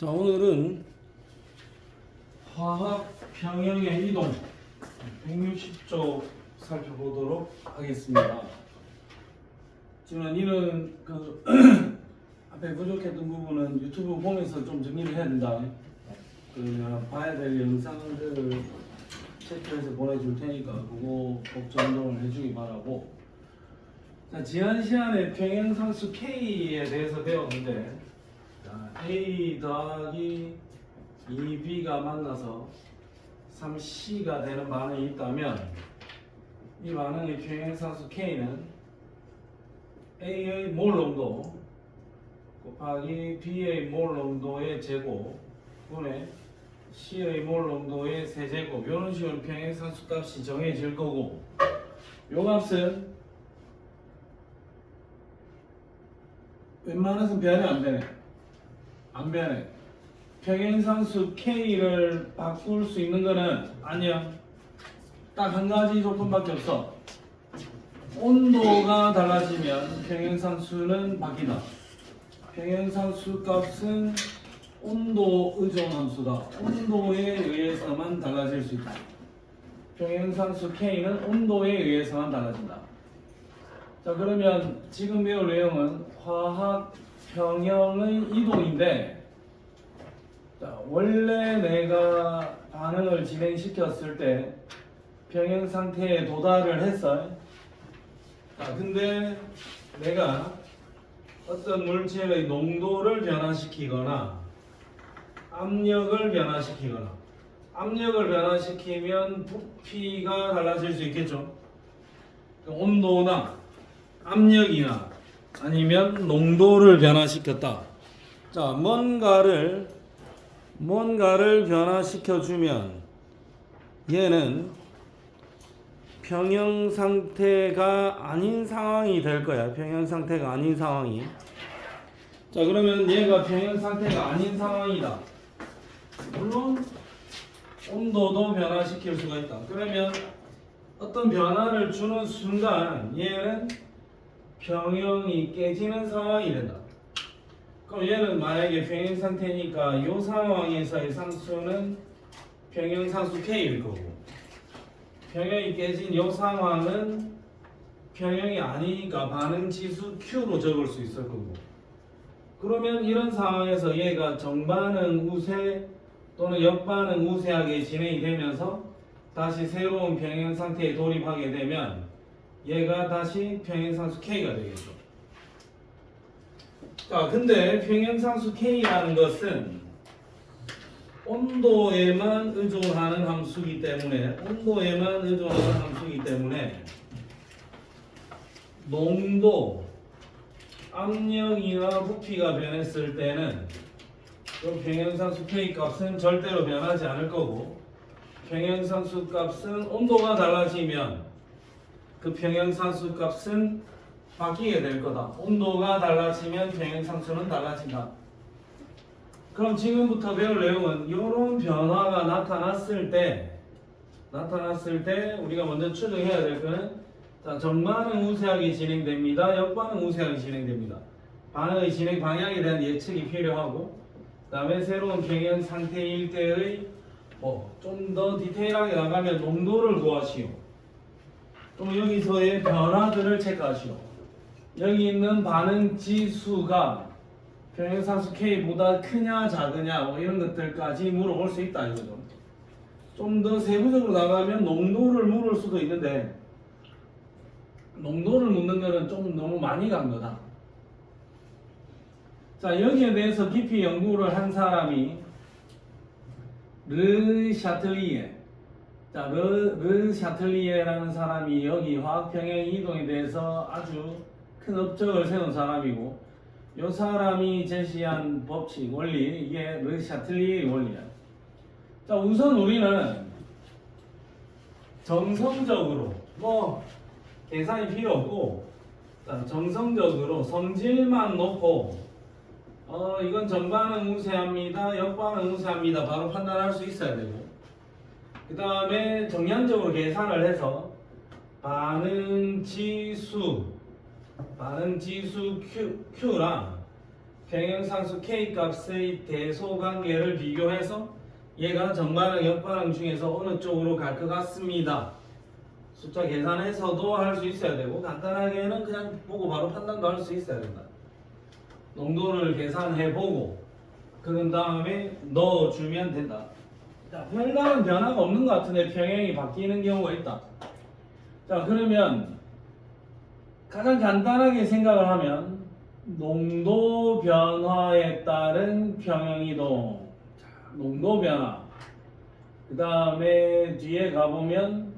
자, 오늘은 화학 평형의 이동 160조 살펴보도록 하겠습니다. 지금 이는 앞에 부족했던 부분은 유튜브 보면서 좀 정리를 해야 된다. 봐야 될 영상들을 채팅해서 보내줄 테니까 그거 꼭 정정을 해주기 바라고. 자, 지난 시간에 평행상수 K에 대해서 배웠는데, A 더하기 2B가 만나서 3C가 되는 반응이 있다면 이 반응의 평행상수 K는 A의 몰 농도 곱하기 B의 몰 농도의 제곱 분의 C의 몰 농도의 세제곱, 이런 식으로 평행상수 값이 정해질 거고, 요 값은 웬만해서는 변해 안 변해? 안 변해. 평행상수 K를 바꿀 수 있는 거는 아니야. 딱 한 가지 조건밖에 없어. 온도가 달라지면 평행상수는 바뀐다. 평행상수 값은 온도 의존 함수다. 온도에 의해서만 달라질 수 있다. 평행상수 K는 온도에 의해서만 달라진다. 자, 그러면 지금 배울 내용은 화학 평형의 이동인데, 자, 원래 내가 반응을 진행시켰을 때 평형 상태에 도달을 했어요. 자, 근데 내가 어떤 물질의 농도를 변화시키거나 압력을 변화시키거나, 압력을 변화시키면 부피가 달라질 수 있겠죠. 온도나 압력이나 아니면 농도를 변화시켰다. 자, 뭔가를 변화시켜 주면 얘는 평형 상태가 아닌 상황이 될 거야. 평형 상태가 아닌 상황이. 자, 그러면 얘가 평형 상태가 아닌 상황이다. 물론 온도도 변화시킬 수가 있다. 그러면 어떤 변화를 주는 순간 얘는 평형이 깨지는 상황이 된다. 그럼 얘는 만약에 평형 상태니까 이 상황에서의 상수는 평형상수 K일 거고, 평형이 깨진 이 상황은 평형이 아니니까 반응지수 Q로 적을 수 있을 거고, 그러면 이런 상황에서 얘가 정반응 우세 또는 역반응 우세하게 진행이 되면서 다시 새로운 평형 상태에 돌입하게 되면 얘가 다시 평행상수 K가 되겠죠. 자, 근데 평행상수 K라는 것은 온도에만 의존하는 함수이기 때문에, 농도, 압력이나 부피가 변했을 때는 그 평행상수 K 값은 절대로 변하지 않을 거고, 평행상수 값은 온도가 달라지면 그 평행상수 값은 바뀌게 될 거다. 온도가 달라지면 평행상수는 달라진다. 그럼 지금부터 배울 내용은 이런 변화가 나타났을 때 우리가 먼저 추정해야 될 거는, 자, 정반응 우세하게 진행됩니다. 역반응 우세하게 진행됩니다. 반응의 진행 방향에 대한 예측이 필요하고, 그 다음에 새로운 평형 상태일 때의 좀 더 디테일하게 나가면 농도를 구하시오. 또 여기서의 변화들을 체크하시오. 여기 있는 반응 지수가 평행상수 K보다 크냐 작으냐 이런 것들까지 물어볼 수 있다 이거죠. 좀 더 세부적으로 나가면 농도를 물을 수도 있는데, 농도를 묻는 거는 좀 너무 많이 간 거다. 자, 여기에 대해서 깊이 연구를 한 사람이 르 샤틀리에라는 사람이 여기 화학평형 이동에 대해서 아주 큰 업적을 세운 사람이고, 이 사람이 제시한 법칙, 원리, 이게 르 샤틀리에의 원리야. 자, 우선 우리는 정성적으로 계산이 필요 없고, 자, 정성적으로 성질만 놓고 이건 정반응 우세합니다, 역반응 우세합니다 바로 판단할 수 있어야 되고, 그 다음에 정량적으로 계산을 해서 반응지수 Q랑 평형상수 K 값의 대소관계를 비교해서 얘가 정반응, 역반응 중에서 어느 쪽으로 갈 것 같습니다. 숫자 계산해서도 할 수 있어야 되고 간단하게는 그냥 보고 바로 판단도 할 수 있어야 된다. 농도를 계산해보고 그런 다음에 넣어주면 된다. 자, 별다른 변화가 없는 것 같은데 평형이 바뀌는 경우가 있다. 자, 그러면 가장 간단하게 생각을 하면 농도 변화에 따른 평형이동. 자, 농도 변화. 그 다음에 뒤에 가보면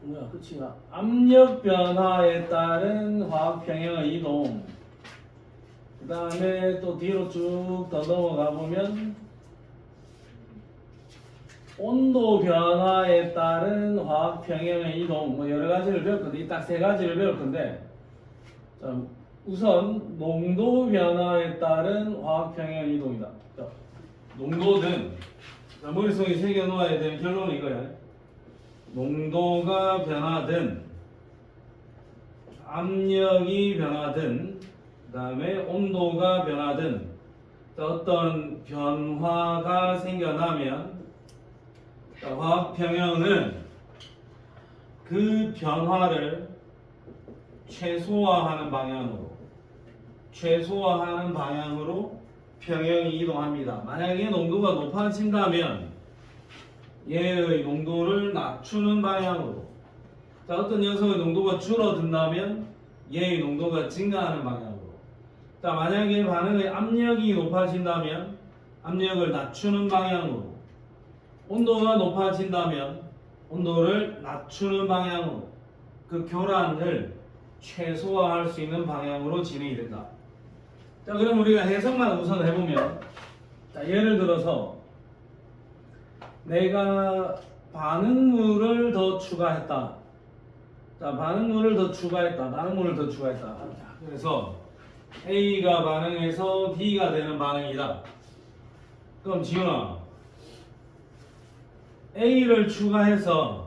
뭐야, 끝이야. 압력 변화에 따른 화학 평형의 이동. 그 다음에 또 뒤로 쭉 더 넘어가 보면 온도 변화에 따른 화학 평형의 이동. 뭐 여러 가지를 배울 건데 딱 세 가지를 배울 건데. 자, 우선 농도 변화에 따른 화학 평형 이동이다. 자, 농도는 자, 머릿속에 새겨 놓아야 되는 결론은 이거야. 농도가 변하든 압력이 변하든 그 다음에 온도가 변하든 어떤 변화가 생겨나면 화학 평형은 그 변화를 최소화하는 방향으로 평형이 이동합니다. 만약에 농도가 높아진다면 얘의 농도를 낮추는 방향으로, 자, 어떤 녀석의 농도가 줄어든다면 얘의 농도가 증가하는 방향으로, 자, 만약에 반응의 압력이 높아진다면 압력을 낮추는 방향으로, 온도가 높아진다면 온도를 낮추는 방향으로 그 교란을 최소화할 수 있는 방향으로 진행이 된다. 자, 그럼 우리가 해석만 우선 해보면, 자, 예를 들어서 내가 반응물을 더 추가했다. 자, 반응물을 더 추가했다. 자, 그래서 A가 반응해서 B가 되는 반응이다. 그럼 지훈아, A를 추가해서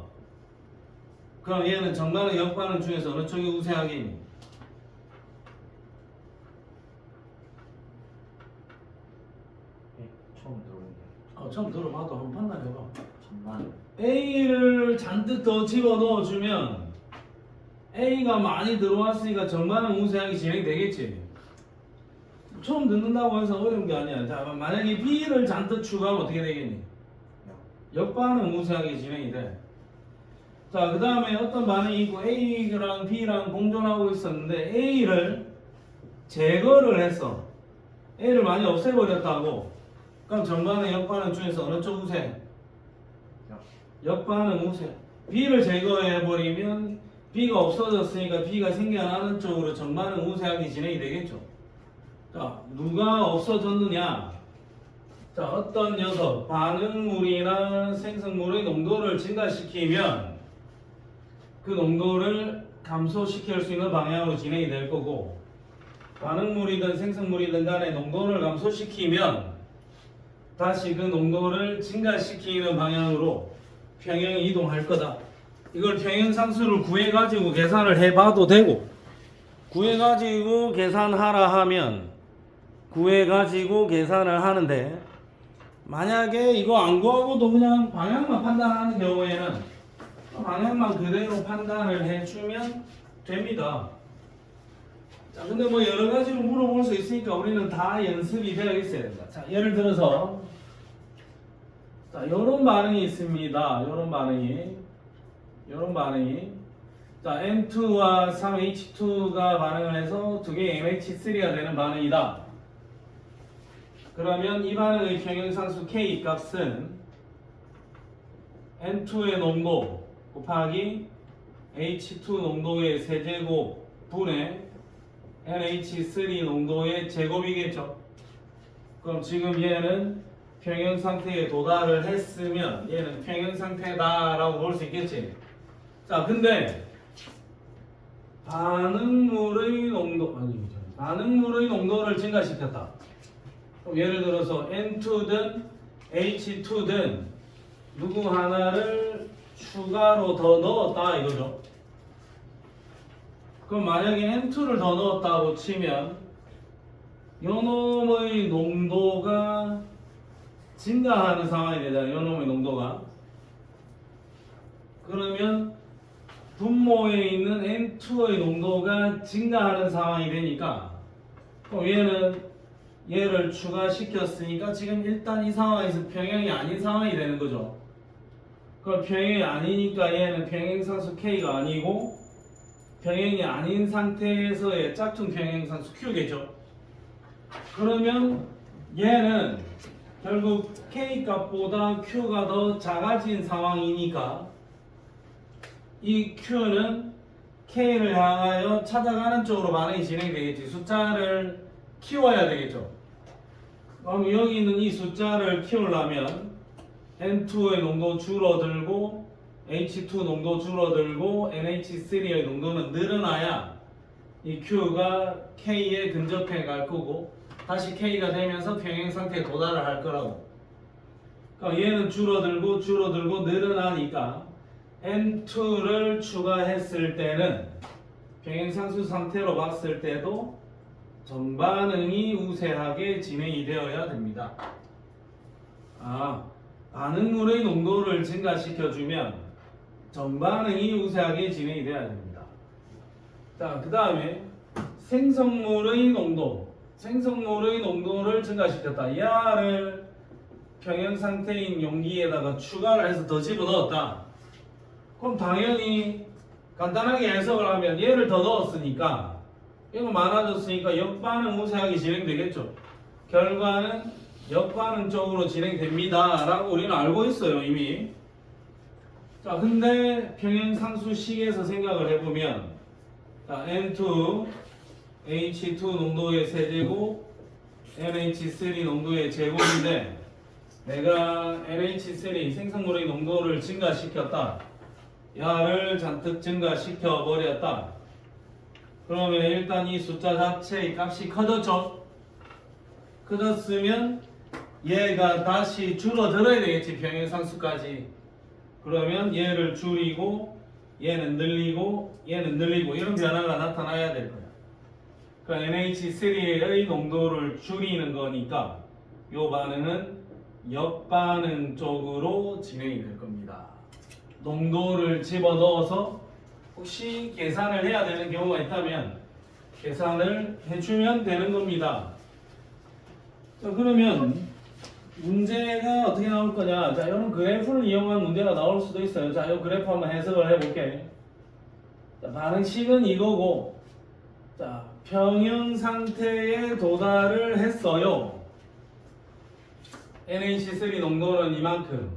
그럼 얘는 정반응, 역반응 중에서 어느 쪽이 우세하겠니? 처음 들어보는데. 처음 들어봐도 한번 판단해봐. 정말 A를 잔뜩 더 집어넣어주면 A가 많이 들어왔으니까 정반응 우세하게 진행되겠지. 처음 듣는다고 해서 어려운 게 아니야. 자, 만약에 B를 잔뜩 추가하면 어떻게 되겠니? 역반응 우세하게 진행이 돼. 자, 그 다음에 어떤 반응이 있고 A랑 B랑 공존하고 있었는데 A를 제거를 했어. A를 많이 없애버렸다고. 그럼 정반응, 역반응 중에서 어느 쪽 우세? 역반응 우세. B를 제거해버리면 B가 없어졌으니까 B가 생겨나는 쪽으로 정반응 우세하게 진행이 되겠죠. 자, 누가 없어졌느냐? 자, 어떤 녀석, 반응물이나 생성물의 농도를 증가시키면 그 농도를 감소시킬 수 있는 방향으로 진행이 될 거고, 반응물이든 생성물이든 간에 농도를 감소시키면 다시 그 농도를 증가시키는 방향으로 평형이 이동할 거다. 이걸 평형상수를 구해가지고 계산을 해봐도 되고, 구해가지고 계산하라 하면 구해가지고 계산을 하는데, 만약에 이거 안 구하고도 그냥 방향만 판단하는 경우에는 방향만 그대로 판단을 해주면 됩니다. 자, 근데 뭐 여러 가지로 물어볼 수 있으니까 우리는 다 연습이 되어 있어야 된다. 자, 예를 들어서 자, 요런 반응이 있습니다. 요런 반응이 자, N2와 3H2가 반응을 해서 두 개의 NH3가 되는 반응이다. 그러면 이 반응의 평형상수 K 값은 N2의 농도 곱하기 H2 농도의 세제곱 분의 NH3 농도의 제곱이겠죠. 그럼 지금 얘는 평형 상태에 도달을 했으면 얘는 평형 상태다라고 볼 수 있겠지. 자, 근데 반응물의 농도를 증가시켰다. 그럼 예를 들어서 N2든 H2든 누구 하나를 추가로 더 넣었다 이거죠. 그럼 만약에 N2를 더 넣었다고 치면 요 놈의 농도가 증가하는 상황이 되잖아요. 요 놈의 농도가. 그러면 분모에 있는 N2의 농도가 증가하는 상황이 되니까 그럼 얘는 얘를 추가시켰으니까 지금 일단 이 상황에서 평행이 아닌 상황이 되는 거죠. 그럼 평행이 아니니까 얘는 평행상수 K가 아니고 평행이 아닌 상태에서의 짝퉁 평행상수 Q겠죠. 그러면 얘는 결국 K 값보다 Q가 더 작아진 상황이니까 이 Q는 K를 향하여 찾아가는 쪽으로 반응이 진행되겠지. 숫자를 키워야 되겠죠. 그럼 여기 있는 이 숫자를 키우려면 N2의 농도 줄어들고 H2 농도 줄어들고 NH3의 농도는 늘어나야 이 Q가 K에 근접해 갈 거고 다시 K가 되면서 평행 상태에 도달을 할 거라고. 그러니까 얘는 줄어들고 늘어나니까 N2를 추가했을 때는 평행상수 상태로 봤을 때도 전반응이 우세하게 진행이 되어야 됩니다. 반응물의 농도를 증가시켜주면 전반응이 우세하게 진행이 되어야 됩니다. 자, 그 다음에 생성물의 농도를 증가시켰다. 얘를 평형상태인 용기에다가 추가를 해서 더 집어넣었다. 그럼 당연히 간단하게 해석을 하면 얘를 더 넣었으니까 이거 많아졌으니까 역반응 우세하게 진행되겠죠. 결과는 역반응 쪽으로 진행됩니다 라고 우리는 알고 있어요 이미. 자, 근데 평행상수식에서 생각을 해보면 자, N2 H2 농도의 세제곱 NH3 농도의 제곱인데 내가 NH3 생성물의 농도를 증가시켰다. 야를 잔뜩 증가시켜 버렸다. 그러면 일단 이 숫자 자체의 값이 커졌죠. 커졌으면 얘가 다시 줄어들어야 되겠지. 평행상수까지. 그러면 얘를 줄이고 얘는 늘리고 얘는 늘리고 이런 변화가 나타나야 될 거야. 그러니까 NH3의 농도를 줄이는 거니까 이 반응은 역반응 쪽으로 진행이 될 겁니다. 농도를 집어넣어서 혹시 계산을 해야 되는 경우가 있다면 계산을 해주면 되는 겁니다. 자, 그러면 문제가 어떻게 나올 거냐. 자, 이런 그래프를 이용한 문제가 나올 수도 있어요. 자, 이 그래프 한번 해석을 해볼게. 자, 반응식은 이거고, 자, 평형 상태에 도달을 했어요. NH3 농도는 이만큼,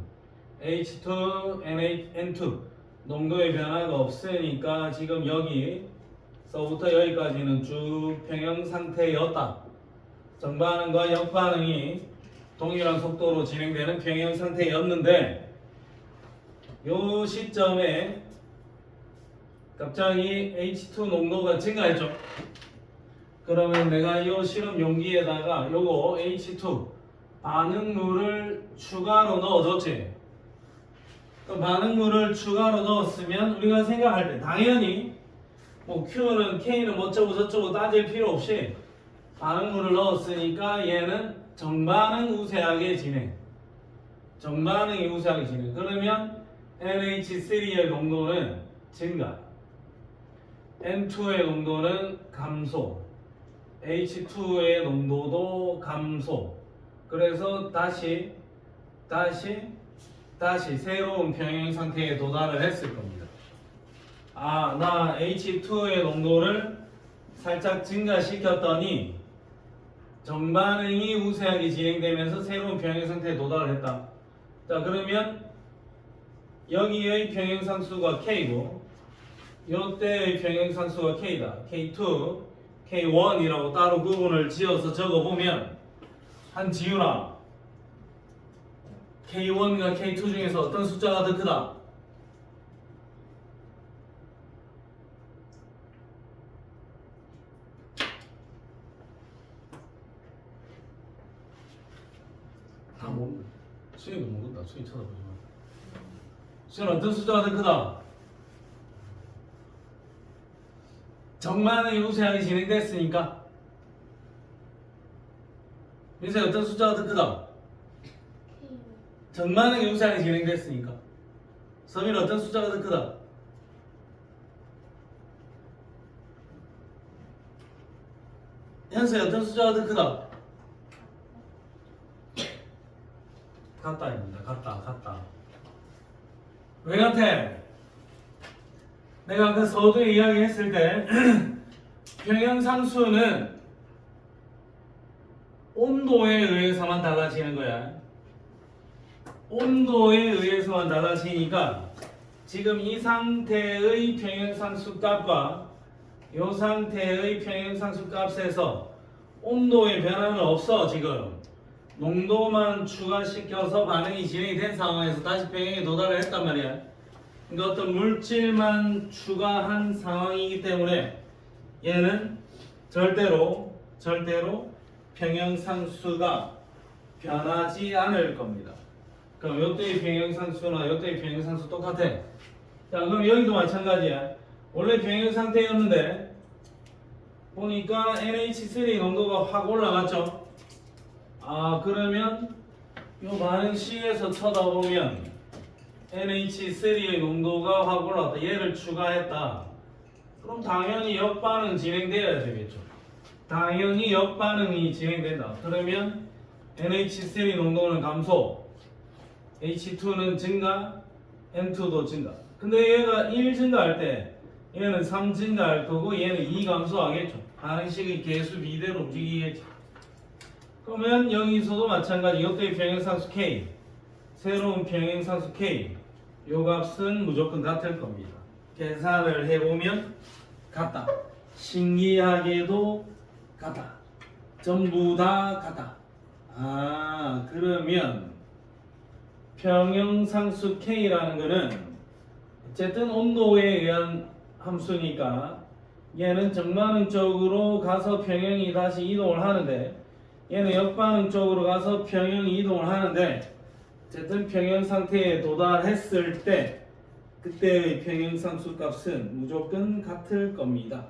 H2, N2 농도의 변화가 없으니까 지금 여기서부터 여기까지는 쭉 평형 상태였다. 정반응과 역반응이 동일한 속도로 진행되는 평형 상태였는데 이 시점에 갑자기 H2 농도가 증가했죠. 그러면 내가 이 실험 용기에다가 요거 H2 반응물을 추가로 넣어줬지. 그 반응물을 추가로 넣었으면 우리가 생각할 때 당연히 뭐 Q는 K는 어쩌고 저쩌고 따질 필요 없이 반응물을 넣었으니까 얘는 정반응 우세하게 진행. 정반응이 우세하게 진행. 그러면 NH3의 농도는 증가, N2의 농도는 감소, H2의 농도도 감소. 그래서 다시 새로운 평행 상태에 도달을 했을 겁니다. 나 H2의 농도를 살짝 증가시켰더니 정반응이 우세하게 진행되면서 새로운 평행 상태에 도달을 했다. 자, 그러면 여기의 평행상수가 K고 이때의 평행상수가 K다. K2, K1이라고 따로 구분을 지어서 적어보면 한지윤아, K1과 K2 중에서 어떤 숫자가 더 크다? 다 모른다. 수영도 모른다. 수영 쳐다보지 마. 수영 어떤 숫자가 더 크다? 정만의 우수양이 진행됐으니까 민서야 어떤 숫자가 더 크다? 정만의 우수양이 진행됐으니까 서민은 어떤 숫자가 더 크다? 현수야 어떤 숫자가 더 크다? 같다입니다. 같다. 왜 같아? 내가 아까 서두에 이야기했을 때 평형상수는 온도에 의해서만 달라지는 거야. 온도에 의해서만 달라지니까 지금 이 상태의 평형상수 값과 이 상태의 평형상수 값에서 온도의 변화는 없어. 지금 농도만 추가시켜서 반응이 진행이 된 상황에서 다시 평형에 도달을 했단 말이야. 그러니까 어떤 물질만 추가한 상황이기 때문에 얘는 절대로 평형상수가 변하지 않을 겁니다. 그럼 요때의 평형상수나 요때의 평형상수 똑같아. 자, 그럼 여기도 마찬가지야. 원래 평형 상태였는데 보니까 NH3 농도가 확 올라갔죠. 아, 그러면 요 반응식에서 쳐다보면 NH3의 농도가 확 올라갔다. 얘를 추가했다. 그럼 당연히 역반응 진행돼야 되겠죠. 당연히 역반응이 진행된다. 그러면 NH3 농도는 감소, H2는 증가, N2도 증가. 근데 얘가 1 증가할 때 얘는 3 증가할 거고 얘는 2 감소하겠죠. 반응식의 개수 비대로 움직이겠죠. 그러면 여기서도 마찬가지. 이것도의 평형상수 K, 새로운 평형상수 K, 요 값은 무조건 같을 겁니다. 계산을 해보면 같다. 신기하게도 같다. 전부 다 같다. 아, 그러면 평형상수 K라는 거는 어쨌든 온도에 의한 함수니까 얘는 정반응 쪽으로 가서 평형이 다시 이동을 하는데 얘는 역반응 쪽으로 가서 평형이 이동을 하는데 어쨌든 평형 상태에 도달했을 때 그때의 평형상수 값은 무조건 같을 겁니다.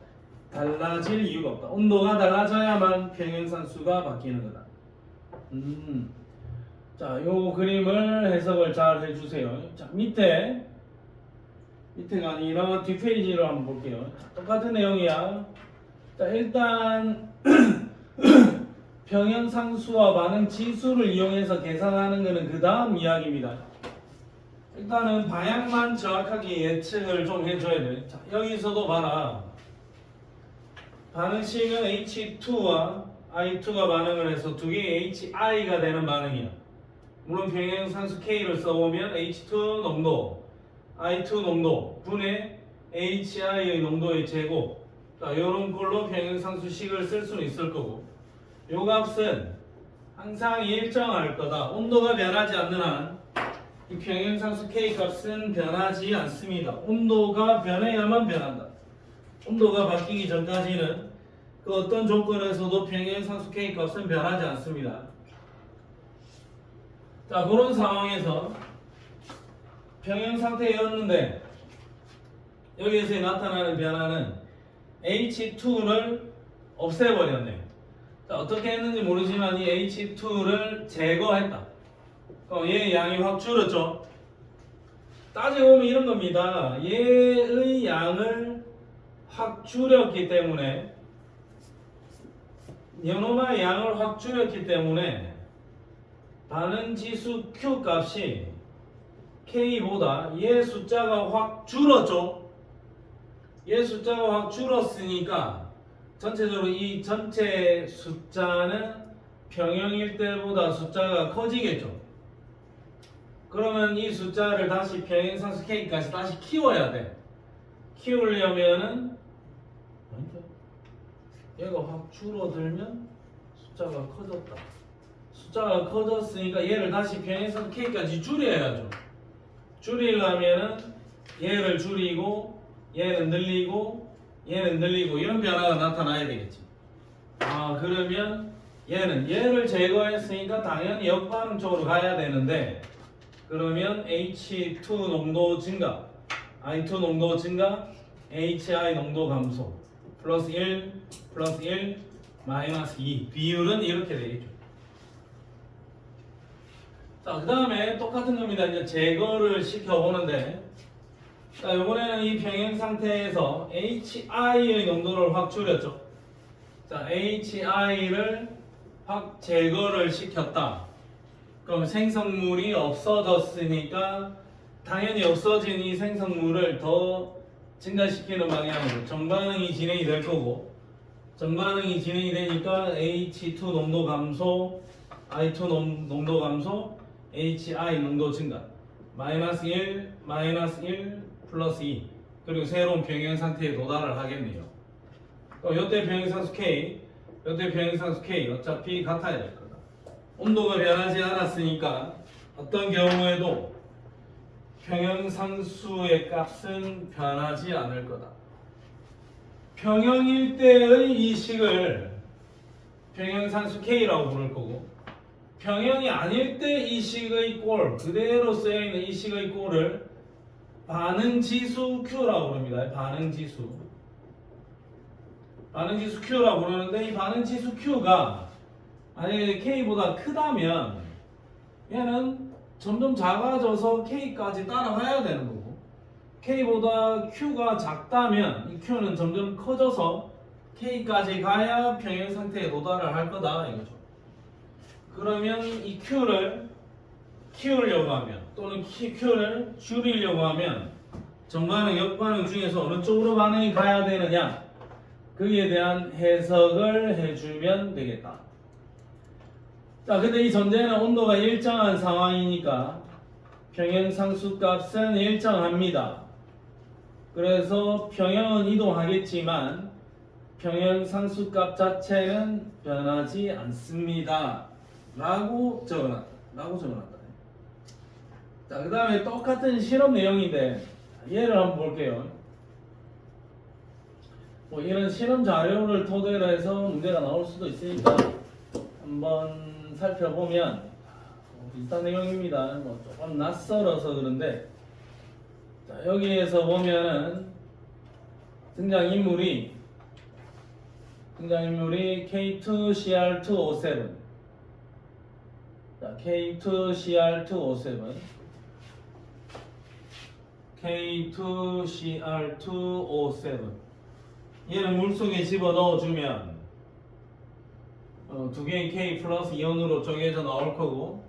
달라질 이유가 없다. 온도가 달라져야만 평형상수가 바뀌는 거다. 자, 요 그림을 해석을 잘 해주세요. 자, 밑에가 아니라 뒷페이지로 한번 볼게요. 자, 똑같은 내용이야. 자, 일단 평형상수와 반응 지수를 이용해서 계산하는 것은 그 다음 이야기입니다. 일단은 방향만 정확하게 예측을 좀 해줘야 돼. 자, 여기서도 봐라. 반응식은 H2와 I2가 반응을 해서 두 개의 HI가 되는 반응이야. 물론 평형상수 K를 써보면 H2 농도, I2 농도 분의 HI의 농도의 제곱, 이런 걸로 평형상수식을 쓸 수는 있을 거고, 요 값은 항상 일정할 거다. 온도가 변하지 않는 한 이 평형상수 K 값은 변하지 않습니다. 온도가 변해야만 변한다. 온도가 바뀌기 전까지는 그 어떤 조건에서도 평형상수 K 값은 변하지 않습니다. 자, 그런 상황에서 평형 상태였는데 여기에서 나타나는 변화는 H2를 없애버렸네. 자, 어떻게 했는지 모르지만 이 H2를 제거했다. 얘의 양이 확 줄었죠. 따지고 보면 이런 겁니다. 얘의 양을 확 줄였기 때문에 연호마의 양을 확 줄였기 때문에 반응지수 Q 값이 K보다 얘 숫자가 확 줄었죠. 얘 숫자가 확 줄었으니까 전체적으로 이 전체 숫자는 평형일 때보다 숫자가 커지겠죠. 그러면 이 숫자를 다시 평형상수 K까지 다시 키워야 돼. 키우려면은 얘가 확 줄어들면 숫자가 커졌다. 숫자가 커졌으니까 얘를 다시 평형상수 K까지 줄여야죠. 줄이려면은 얘를 줄이고 얘는 늘리고 얘는 늘리고 이런 변화가 나타나야 되겠지. 아, 그러면 얘를 제거했으니까 당연히 역반응 쪽으로 가야 되는데 그러면 H2 농도 증가, I2 농도 증가, HI 농도 감소. 플러스 1 플러스 1 마이너스 2 비율은 이렇게 되겠죠. 자, 그 다음에 똑같은 겁니다. 이제 제거를 시켜보는데, 자, 이번에는 이 평행 상태에서 HI의 농도를 확 줄였죠. 자, HI를 확 제거를 시켰다. 그럼 생성물이 없어졌으니까 당연히 없어진 이 생성물을 더 증가시키는 방향으로 정반응이 진행이 될 거고, 정반응이 진행이 되니까 H2 농도 감소, I2 농도 감소, HI 농도 증가, 마이너스 1, 마이너스 1, 플러스 2, 그리고 새로운 평행 상태에 도달을 하겠네요. 그럼 이때 평행상수 K, 이때 평행상수 K 어차피 같아야 될 거다. 온도가 변하지 않았으니까 어떤 경우에도 평형상수의 값은 변하지 않을 거다. 평형일 때의 이 식을 평형상수 K라고 부를 거고, 평형이 아닐 때 이 식의 꼴, 그대로 쓰여있는 이 식의 꼴을 반응지수 Q라고 부릅니다. 반응지수. 반응지수 Q라고 부르는데, 이 반응지수 Q가 만약에 K보다 크다면 얘는 점점 작아져서 K까지 따라가야 되는 거고, K보다 Q가 작다면 이 Q는 점점 커져서 K까지 가야 평형 상태에 도달을 할 거다 이거죠. 그러면 이 Q를 키우려고 하면, 또는 Q를 줄이려고 하면 정반응, 역반응 중에서 어느 쪽으로 반응이 가야 되느냐, 거기에 대한 해석을 해주면 되겠다. 자, 근데 이 전제는 온도가 일정한 상황이니까 평형상수 값은 일정합니다. 그래서 평형은 이동하겠지만 평형상수 값 자체는 변하지 않습니다. 라고 적어놨다. 자, 그 다음에 똑같은 실험 내용인데 얘를 한번 볼게요. 뭐 이런 실험 자료를 토대로 해서 문제가 나올 수도 있으니까 한번 살펴보면 비슷한 내용입니다. 뭐 조금 낯설어서 그런데, 자, 여기에서 보면은 등장인물이 K2CR2O7, 자, K2CR2O7, K2CR2O7, 얘는 물속에 집어 넣어주면 두 개의 K 플러스 이온으로 쪼개져 나올 거고,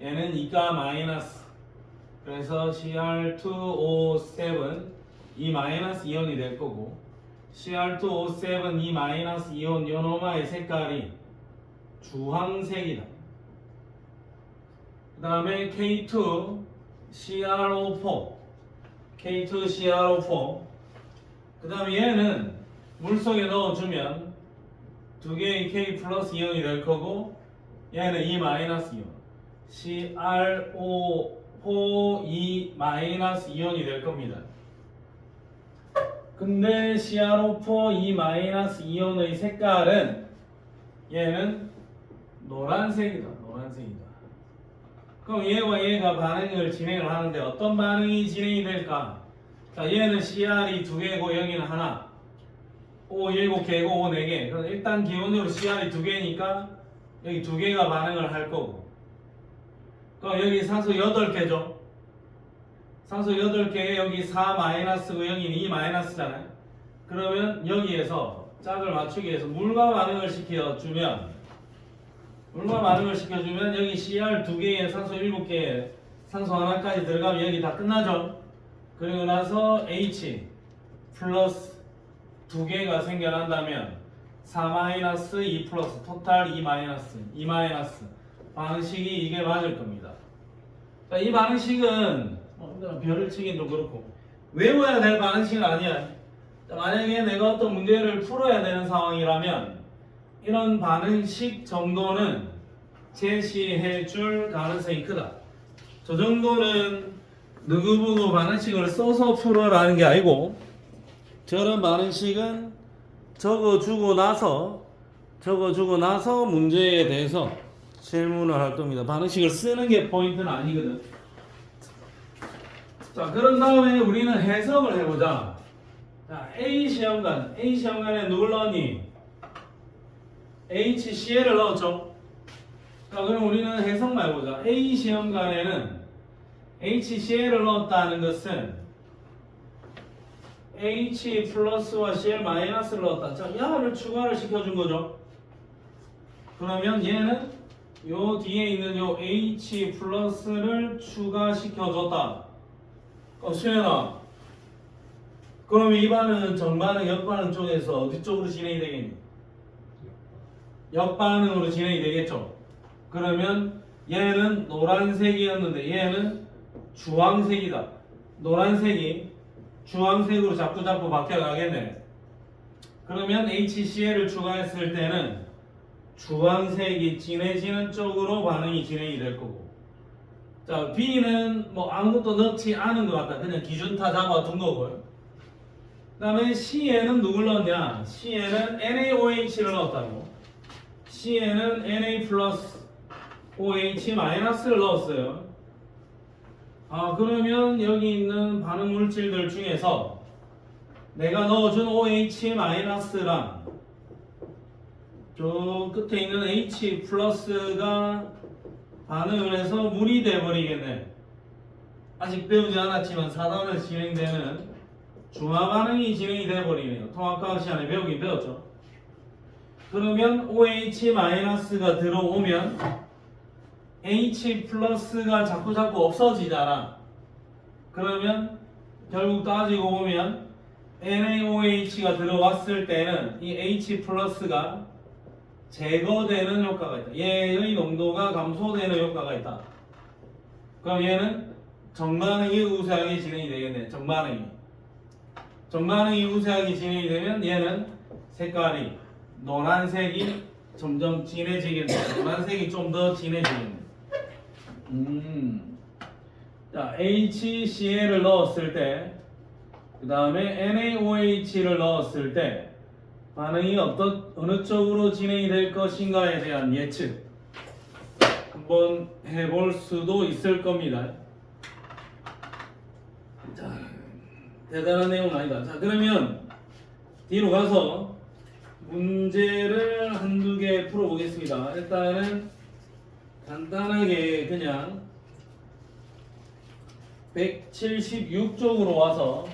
얘는 2가 마이너스, 그래서 CR2O7 이 마이너스 이온이 될 거고, CR2O7 이 마이너스 이온 요노마의 색깔이 주황색이다. 그 다음에 K2CrO4, 그 다음에 얘는 물속에 넣어주면 두 개의 K 플러스 이온이 될 거고, 얘는 2 마이너스 이온, CrO4 2 마이너스 이온이 될 겁니다. 근데 CrO4 2 마이너스 이온의 색깔은 얘는 노란색이다. 그럼 얘와 얘가 반응을 진행을 하는데 어떤 반응이 진행이 될까? 자, 얘는 CR이 2개고 여기는 하나, O 7개고 O 4개. 그럼 일단 기본적으로 CR이 2개니까 여기 2개가 반응을 할 거고, 그럼 여기 산소 8개죠. 산소 8개에 여기 4 마이너스고 여기는 2 마이너스잖아요. 그러면 여기에서 짝을 맞추기 위해서 물과 반응을 시켜주면 여기 CR 2개에 산소 7개에 산소 하나까지 들어가면 여기 다 끝나죠. 그리고 나서 H 플러스 2개가 생겨난다면 4 마이너스 2 플러스 토탈 2 마이너스 방식이 이게 맞을 겁니다. 자, 이 방식은 별을 치긴 좀 그렇고 외워야 될 방식은 아니야. 자, 만약에 내가 어떤 문제를 풀어야 되는 상황이라면 이런 반응식 정도는 제시해 줄 가능성이 크다. 저 정도는 누구 보고 반응식을 써서 풀어라는 게 아니고, 저런 반응식은 적어주고 나서 문제에 대해서 질문을 할 겁니다. 반응식을 쓰는 게 포인트는 아니거든. 자, 그런 다음에 우리는 해석을 해보자. 자, A 시험관에 누굴 넣었니? HCl을 넣었죠. 자, 그럼 우리는 해석만 해보자. A 시험관에는 HCl을 넣었다는 것은 H 플러스와 Cl 마이너스를 넣었다. 자, 야를 추가를 시켜준 거죠. 그러면 얘는 요 뒤에 있는 요 H 플러스를 추가시켜줬다. 수연아, 그러면 이 반응은 정반응, 역반응 쪽에서 어디 쪽으로 진행이 되겠니? 역반응으로 진행이 되겠죠. 그러면 얘는 노란색이었는데 얘는 주황색이다. 노란색이 주황색으로 자꾸 바뀌어가겠네. 그러면 HCl을 추가했을 때는 주황색이 진해지는 쪽으로 반응이 진행이 될 거고, 자, B는 뭐 아무것도 넣지 않은 것 같다. 그냥 기준타 잡아둔 거고요. 그 다음에 C에는 누굴 넣었냐? C에는 NaOH를 넣었다고. C에는 Na 플러스 OH 마이너스를 넣었어요. 그러면 여기 있는 반응 물질들 중에서 내가 넣어준 OH 마이너스랑 저 끝에 있는 H 플러스가 반응을 해서 물이 돼버리겠네. 아직 배우지 않았지만 4단원에서 진행되는 중화 반응이 진행이 돼버리네요. 통합과학 시간에 배우긴 배웠죠. 그러면 OH 마이너스가 들어오면 H 플러스가 자꾸 없어지잖아. 그러면 결국 따지고 보면 NaOH가 들어왔을 때는 이 H 플러스가 제거되는 효과가 있다. 얘의 농도가 감소되는 효과가 있다. 그럼 얘는 정반응이 우세하게 진행이 되겠네. 정반응이 우세하게 진행이 되면 얘는 색깔이 노란색이 점점 진해지겠네. 노란색이 좀 더 진해지겠네. 자, HCl을 넣었을 때, 그 다음에 NaOH를 넣었을 때 반응이 어느 쪽으로 진행이 될 것인가에 대한 예측 한번 해볼 수도 있을 겁니다. 자, 대단한 내용 아니다. 자, 그러면 뒤로 가서 문제를 한두 개 풀어보겠습니다. 일단은 간단하게 그냥 176쪽으로 와서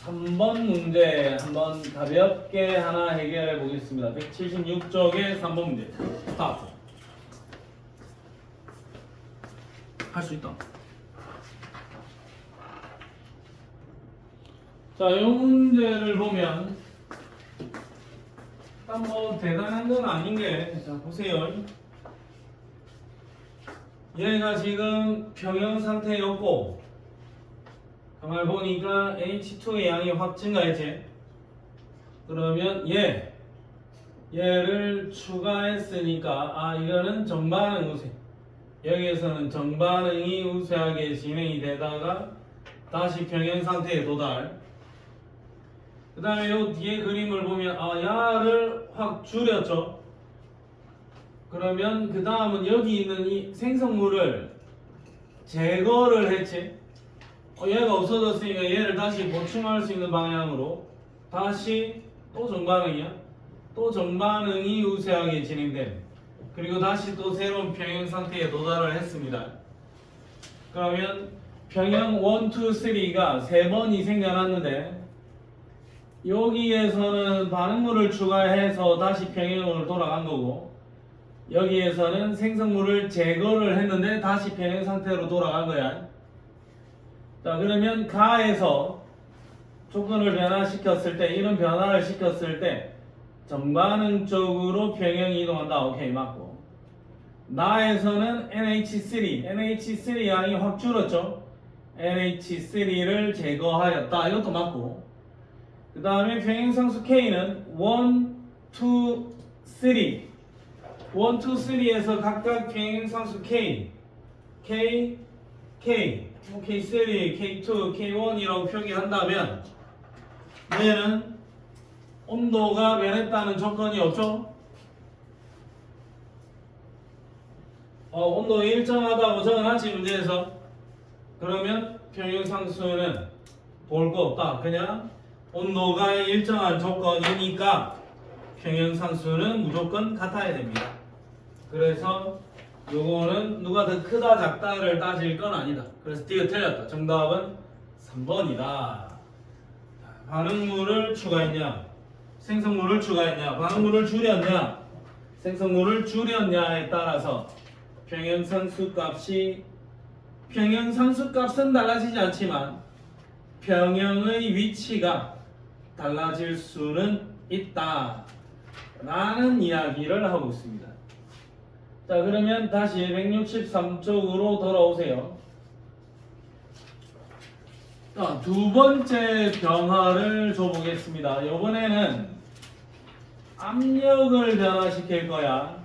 3번 문제 한번 가볍게 하나 해결해 보겠습니다. 176쪽의 3번 문제 스타트. 할 수 있다. 자, 이 문제를 보면 일단 뭐 대단한 건 아닌 게, 자 보세요. 얘가 지금 평형 상태였고, 가만히 보니까 H2의 양이 확 증가했지. 그러면 얘를 추가했으니까 이거는 정반응 우세. 여기에서는 정반응이 우세하게 진행이 되다가 다시 평형 상태에 도달. 그 다음에 요 뒤에 그림을 보면 야를 확 줄였죠. 그러면 그 다음은 여기 있는 이 생성물을 제거를 했지. 얘가 없어졌으니까 얘를 다시 보충할 수 있는 방향으로 다시 또 정반응이야. 또 정반응이 우세하게 진행됨. 그리고 다시 또 새로운 평형 상태에 도달을 했습니다. 그러면 평형 1, 2, 3가 3번이 생겨났는데, 여기에서는 반응물을 추가해서 다시 평형으로 돌아간 거고, 여기에서는 생성물을 제거를 했는데 다시 평형 상태로 돌아간 거야. 자, 그러면 가에서 조건을 변화시켰을 때, 이런 변화를 시켰을 때 정반응 쪽으로 평형이 이동한다. 오케이, 맞고. 나에서는 NH3 양이 확 줄었죠. NH3를 제거하였다. 이것도 맞고. 그 다음에 평행상수 K는 1, 2, 3 1, 2, 3에서 각각 평행상수 K, K, K3, K2, K1이라고 표기한다면 얘는 온도가 변했다는 조건이 없죠? 온도 일정하다고 적어놨지, 문제에서. 그러면 평형상수는 볼 거 없다. 그냥 온도가 일정한 조건이니까 평형상수는 무조건 같아야 됩니다. 그래서 요거는 누가 더 크다 작다를 따질 건 아니다. 그래서 D가 틀렸다. 정답은 3번이다. 반응물을 추가했냐, 생성물을 추가했냐, 반응물을 줄였냐, 생성물을 줄였냐에 따라서 평형상수 값이, 평형상수 값은 달라지지 않지만 평형의 위치가 달라질 수는 있다 라는 이야기를 하고 있습니다. 자, 그러면 다시 163쪽으로 돌아오세요. 자, 두 번째 변화를 줘보겠습니다. 이번에는 압력을 변화시킬 거야.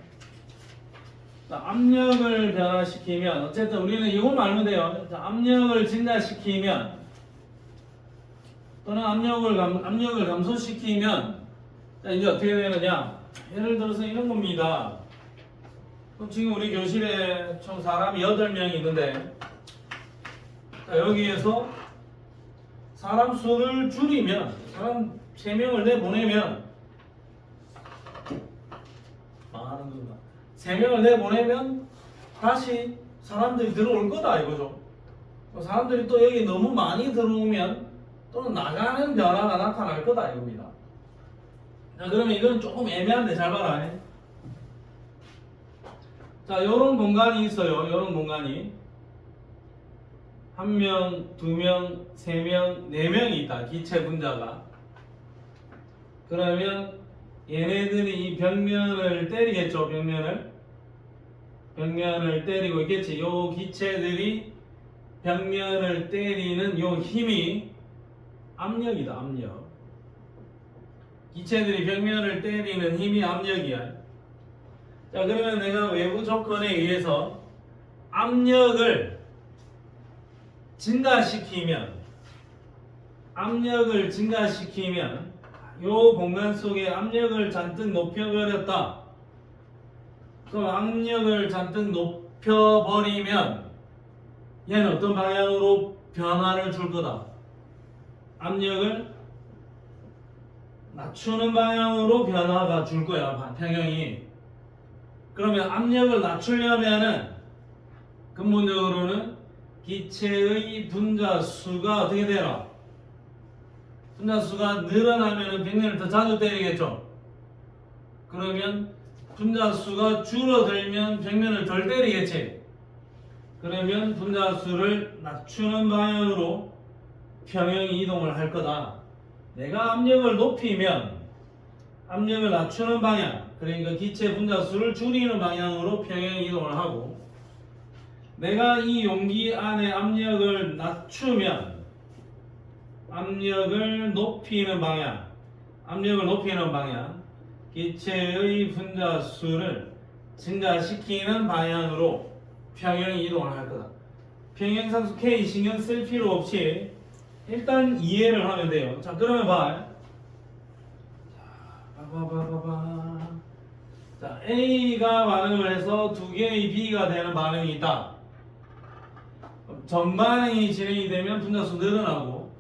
자, 압력을 변화시키면, 어쨌든 우리는 이것만 알면 돼요. 자, 압력을 증가시키면 또는 압력을 감소시키면, 자, 이제 어떻게 되느냐? 예를 들어서 이런 겁니다. 그럼 지금 우리 교실에 총 사람이 8명이 있는데, 자, 여기에서 사람 수를 줄이면, 사람 3명을 내보내면, 3명을 내보내면 다시 사람들이 들어올 거다 이거죠. 사람들이 또 여기 너무 많이 들어오면 또는 나가는 변화가 나타날 거다 이겁니다. 자, 그러면 이건 조금 애매한데 잘 봐라. 자, 요런 공간이 있어요. 요런 공간이 1명, 2명, 3명, 4명이 있다. 기체 분자가. 그러면 얘네들이 이 벽면을 때리겠죠. 벽면을 때리고 있겠지. 요 기체들이 벽면을 때리는 요 힘이 압력이다. 압력. 기체들이 벽면을 때리는 힘이 압력이야. 자, 그러면 내가 외부 조건에 의해서 압력을 증가시키면 요 공간 속에 압력을 잔뜩 높여버렸다. 그럼 압력을 잔뜩 높여버리면 얘는 어떤 방향으로 변화를 줄 거다? 압력을 낮추는 방향으로 변화가 줄 거야, 평형이. 그러면 압력을 낮추려면은 근본적으로는 기체의 분자 수가 어떻게 되라? 분자 수가 늘어나면은 벽면을 더 자주 때리겠죠. 그러면 분자 수가 줄어들면 벽면을 덜 때리겠지. 그러면 분자 수를 낮추는 방향으로 평형이 이동을 할 거다. 내가 압력을 높이면 압력을 낮추는 방향, 그러니까 기체 분자 수를 줄이는 방향으로 평형이 이동을 하고, 내가 이 용기 안에 압력을 낮추면 압력을 높이는 방향, 기체의 분자 수를 증가시키는 방향으로 평형이 이동을 할 거다. 평형상수 K 신경 쓸 필요 없이 일단 이해를 하면 돼요. 자, 그러면 봐. 자, A가 반응을 해서 두 개의 B가 되는 반응이 있다. 전반응이 진행이 되면 분자수 늘어나고,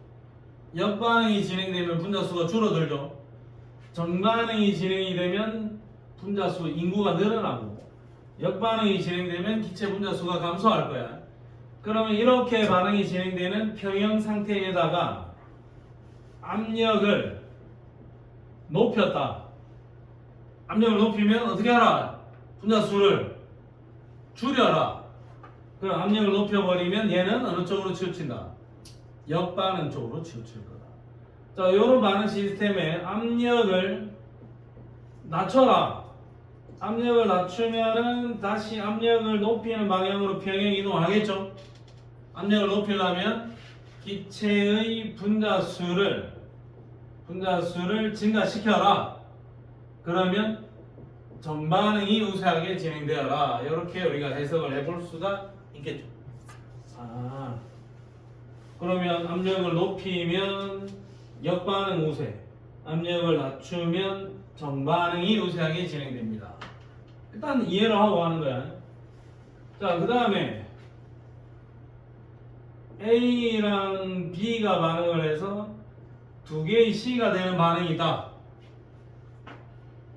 역반응이 진행되면 분자수가 줄어들죠. 전반응이 진행이 되면 분자수 인구가 늘어나고, 역반응이 진행되면 기체 분자수가 감소할 거야. 그러면 이렇게 반응이 진행되는 평형 상태에다가 압력을 높였다. 압력을 높이면 어떻게 하라? 분자수를 줄여라. 그럼 압력을 높여버리면 얘는 어느 쪽으로 치우친다? 역반응 쪽으로 치우칠 거다. 자, 요런 반응 시스템에 압력을 낮춰라. 압력을 낮추면은 다시 압력을 높이는 방향으로 평형이 이동하겠죠. 압력을 높이려면 기체의 분자수를 증가시켜라. 그러면 전반응이 우세하게 진행되어라. 이렇게 우리가 해석을 해볼 수가 있겠죠. 그러면 압력을 높이면 역반응 우세, 압력을 낮추면 정반응이 우세하게 진행됩니다. 일단 이해를 하고 하는 거야. 자, 그 다음에 A랑 B가 반응을 해서 두 개의 C가 되는 반응이다.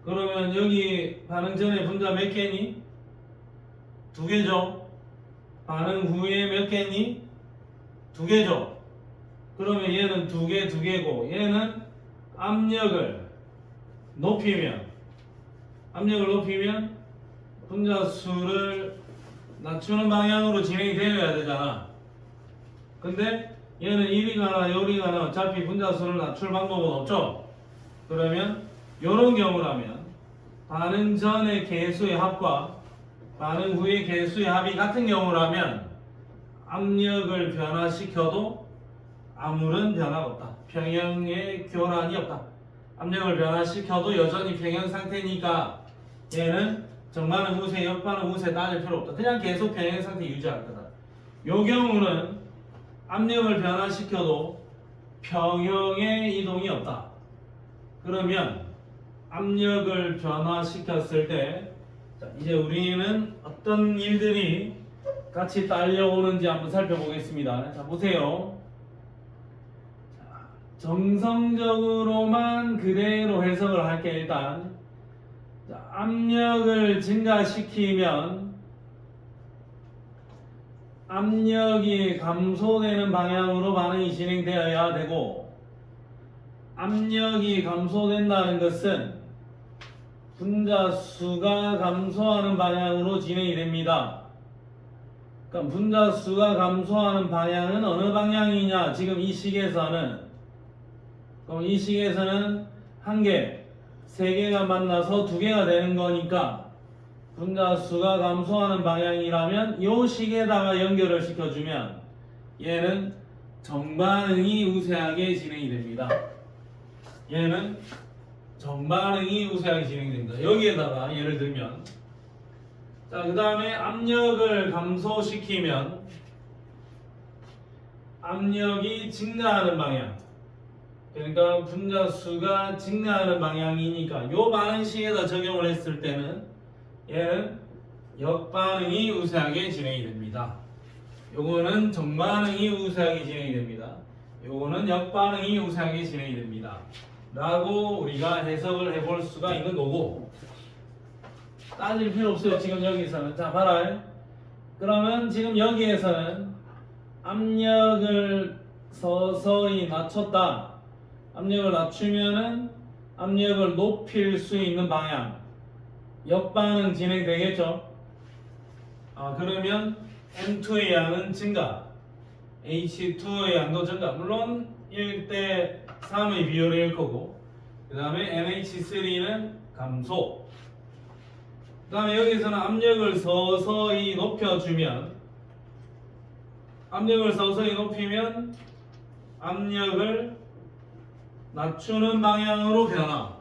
그러면 여기 반응 전에 분자 몇 개니? 두 개죠. 반응 후에 몇 개니? 두 개죠. 그러면 얘는 두 개고 얘는 압력을 높이면 분자수를 낮추는 방향으로 진행이 되어야 되잖아. 근데 얘는 이리 가나 요리 가나 어차피 분자수를 낮출 방법은 없죠. 그러면 이런 경우라면 반응 전의 개수의 합과 반응 후의 개수의 합이 같은 경우라면 압력을 변화시켜도 아무런 변화가 없다. 평형의 교란이 없다. 압력을 변화시켜도 여전히 평형 상태니까 얘는 정반응 우세, 역반응 우세 따질 필요 없다. 그냥 계속 평형 상태 유지할 거다. 요 경우는 압력을 변화시켜도 평형의 이동이 없다. 그러면 압력을 변화시켰을 때 자, 이제 우리는 어떤 일들이 같이 딸려오는지 한번 살펴보겠습니다. 자, 보세요. 자, 정성적으로만 그대로 해석을 할게. 일단 자, 압력을 증가시키면 압력이 감소되는 방향으로 반응이 진행되어야 되고, 압력이 감소된다는 것은 분자수가 감소하는 방향으로 진행이 됩니다. 그러니까 분자수가 감소하는 방향은 어느 방향이냐? 지금 이 식에서는, 그럼 이 식에서는 한 개, 세 개가 만나서 두 개가 되는 거니까 분자수가 감소하는 방향이라면 이 식에다가 연결을 시켜주면 얘는 정반응이 우세하게 진행이 됩니다. 얘는 정반응이 우세하게 진행됩니다. 여기에다가 예를 들면 자, 그 다음에 압력을 감소시키면 압력이 증가하는 방향, 그러니까 분자수가 증가하는 방향이니까 요 반응식에다 적용을 했을 때는 얘는 역반응이 우세하게 진행이 됩니다. 요거는 정반응이 우세하게 진행이 됩니다. 요거는 역반응이 우세하게 진행이 됩니다. 라고 우리가 해석을 해볼 수가 있는 거고, 따질 필요 없어요. 지금 여기서는. 자, 봐라. 그러면 지금 여기에서는 압력을 서서히 낮췄다. 압력을 낮추면은 압력을 높일 수 있는 방향, 역반응 진행되겠죠. 그러면 M2의 양은 증가, H2의 양도 증가. 물론 1대 3의 비율일 거고, 그 다음에 NH3는 감소. 그 다음에 여기서는 압력을 서서히 높여주면, 압력을 서서히 높이면 압력을 낮추는 방향으로 변화.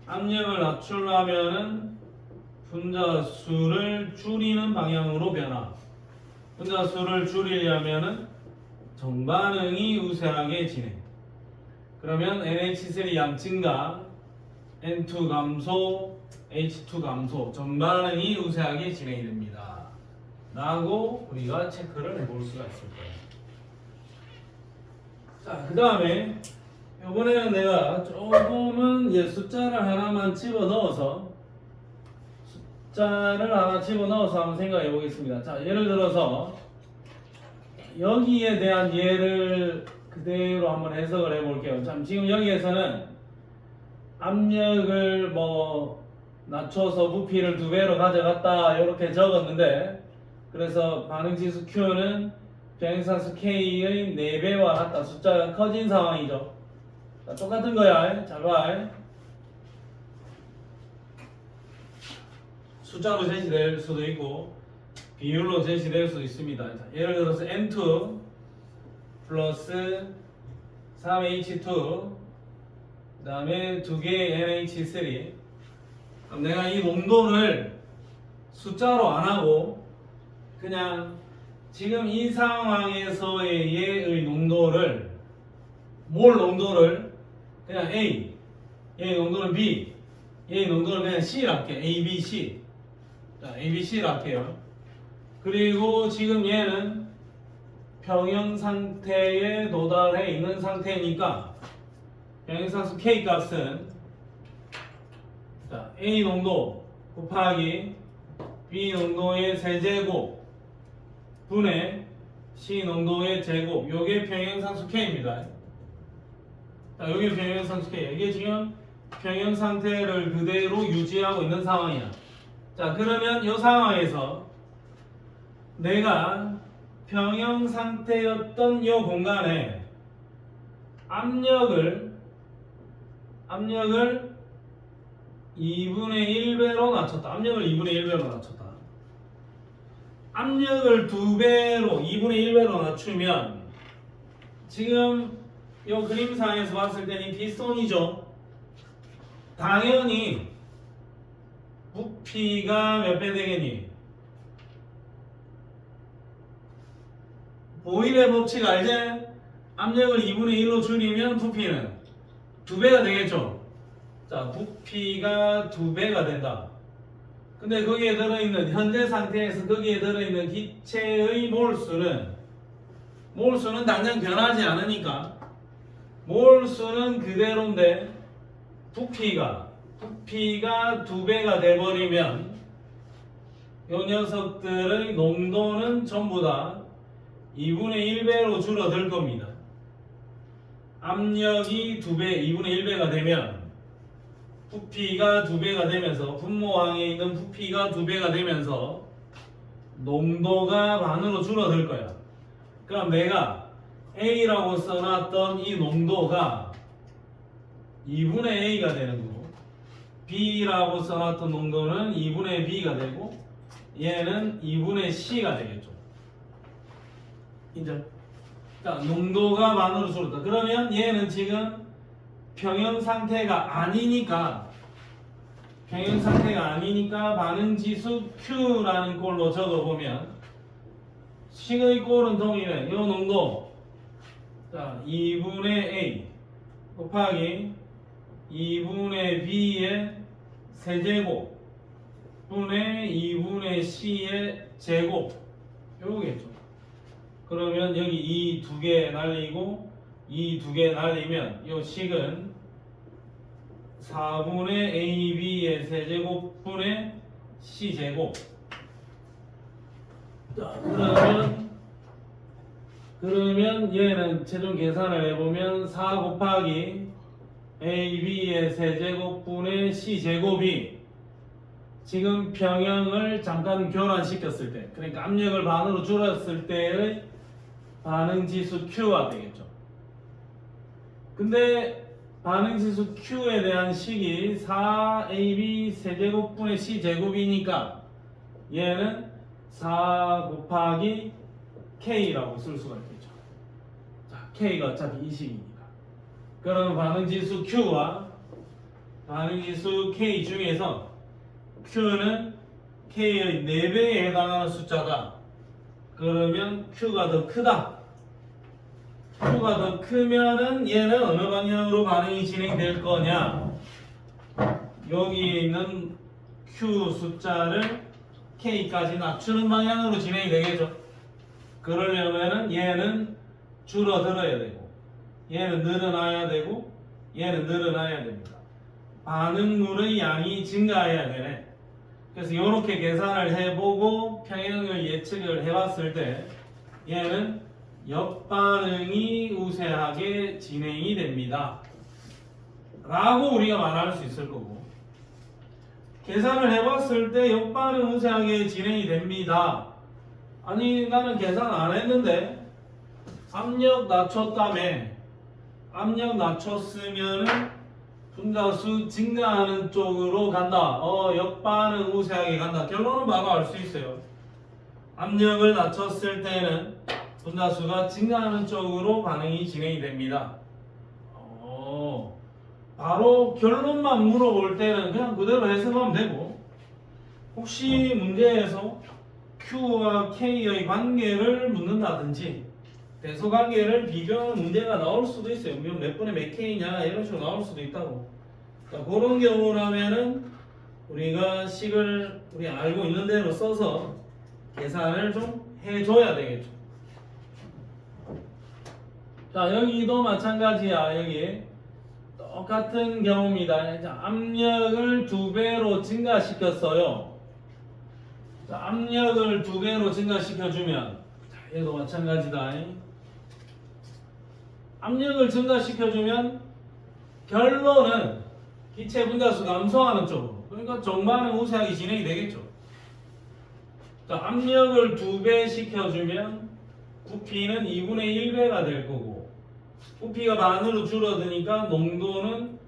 압력을 낮추려면은 분자수를 줄이는 방향으로 변화. 분자수를 줄이려면은 정반응이 우세하게 진행. 그러면 NH3 양 증가, N2 감소, H2 감소, 정반응이 우세하게 진행이 됩니다. 라고 우리가 체크를 해볼 수가 있을 거예요. 자, 그 다음에 이번에는 내가 조금은 이제 숫자를 하나만 집어넣어서 한번 생각해 보겠습니다. 자, 예를 들어서 여기에 대한 예를 그대로 한번 해석을 해볼게요. 참, 지금 여기에서는 압력을 낮춰서 부피를 2배로 가져갔다 이렇게 적었는데, 그래서 반응지수 Q는 평행상수 K의 4배와 같다. 숫자가 커진 상황이죠. 자, 똑같은 거야. 잘 봐. 숫자로 제시될 수도 있고 비율로 제시될 수도 있습니다. 자, 예를 들어서 N2 플러스 3H2 그 다음에 2개의 NH3. 그럼 내가 이 농도를 숫자로 안 하고 그냥 지금 이 상황에서의 얘의 농도를, 몰 농도를 그냥 A, 얘의 농도는 B, 얘의 농도는 그냥 C로 할게요. A, B, C. 자, A, B, C로 할게요. 그리고 지금 얘는 평형 상태에 도달해 있는 상태니까 평형상수 K 값은 자, A 농도 곱하기 B 농도의 세제곱 분의 C 농도의 제곱, 요게 평형상수 K입니다. 자, 요게 평형상수 K. 이게 지금 평형 상태를 그대로 유지하고 있는 상황이야. 자, 그러면 이 상황에서 내가 평형 상태였던 이 공간에 압력을 2분의 1배로 낮췄다. 압력을 2분의 1배로 낮췄다. 압력을 2배로 2분의 1배로 낮추면 지금 이 그림상에서 봤을 때는 빗손이죠. 당연히 부피가 몇 배 되겠니? 보일의 법칙 알지? 압력을 2분의 1로 줄이면 부피는 2배가 되겠죠. 자, 부피가 2배가 된다. 근데 거기에 들어있는 현재 상태에서 거기에 들어있는 기체의 몰수는 당장 변하지 않으니까 몰수는 그대로인데 부피가 2배가 돼버리면 이 녀석들의 농도는 전부 다 2분의 1배로 줄어들 겁니다. 압력이 2분의 1배가 되면 부피가 2배가 되면서 분모항에 있는 부피가 2배가 되면서 농도가 반으로 줄어들 거야. 그럼 내가 A라고 써놨던 이 농도가 2분의 A가 되는 거고 B라고 써놨던 농도는 2분의 B가 되고 얘는 2분의 C가 되겠죠. 인정? 자, 농도가 반으로 줄었다. 그러면 얘는 지금 평형 상태가 아니니까 반응지수 Q라는 꼴로 적어보면 식의 꼴은 동일해. 이 농도 자 2분의 A 곱하기 2분의 B의 세제곱 분의 2분의 C의 제곱 요거겠죠. 그러면 여기 이 두 개 날리고 이 두 개 날리면 이 식은 4분의 AB의 세제곱 분의 C제곱. 자, 그러면 얘는 최종 계산을 해보면 4 곱하기 AB의 세제곱 분의 C제곱이 지금 평형을 잠깐 교란시켰을 때, 그러니까 압력을 반으로 줄였을 때의 반응지수 Q가 되겠죠. 근데 반응지수 Q에 대한 식이 4AB 세제곱분의 C제곱이니까 얘는 4 곱하기 K라고 쓸 수가 있겠죠. 자, K가 어차피 이 식이니까. 그러면 반응지수 Q와 반응지수 K 중에서 Q는 K의 4배에 해당하는 숫자다. 그러면 Q가 더 크다. Q가 더 크면은 얘는 어느 방향으로 반응이 진행될 거냐? 여기 있는 Q 숫자를 K까지 낮추는 방향으로 진행이 되겠죠. 그러려면은 얘는 줄어들어야 되고 얘는 늘어나야 되고 얘는 늘어나야 됩니다. 반응물의 양이 증가해야 되네. 그래서 이렇게 계산을 해보고 평형을 예측을 해봤을 때 얘는 역반응이 우세하게 진행이 됩니다 라고 우리가 말할 수 있을 거고, 계산을 해봤을 때 역반응 우세하게 진행이 됩니다. 아니 나는 계산 안 했는데 압력 낮췄다며. 압력 낮췄으면은 분자수 증가하는 쪽으로 간다. 역반응 우세하게 간다. 결론은 바로 알 수 있어요. 압력을 낮췄을 때는 분자수가 증가하는 쪽으로 반응이 진행이 됩니다. 바로 결론만 물어볼 때는 그냥 그대로 해석하면 되고, 혹시 문제에서 Q와 K의 관계를 묻는다든지 대소관계를 비교하는 문제가 나올 수도 있어요. 몇 분의 몇 K냐 이런 식으로 나올 수도 있다고. 그러니까 그런 경우라면은 우리가 식을 우리 알고 있는 대로 써서 계산을 좀 해줘야 되겠죠. 자, 여기도 마찬가지야. 여기 똑같은 경우입니다. 자, 압력을 2배로 증가시켰어요. 자, 압력을 2배로 증가시켜주면, 자, 얘도 마찬가지다. 압력을 증가시켜주면 결론은 기체 분자수 감소하는 쪽으로, 그러니까 정반응 우세하게 진행이 되겠죠. 자, 압력을 2배 시켜주면 부피는 2분의 1배가 될 거고, 부피가 반으로 줄어드니까 농도는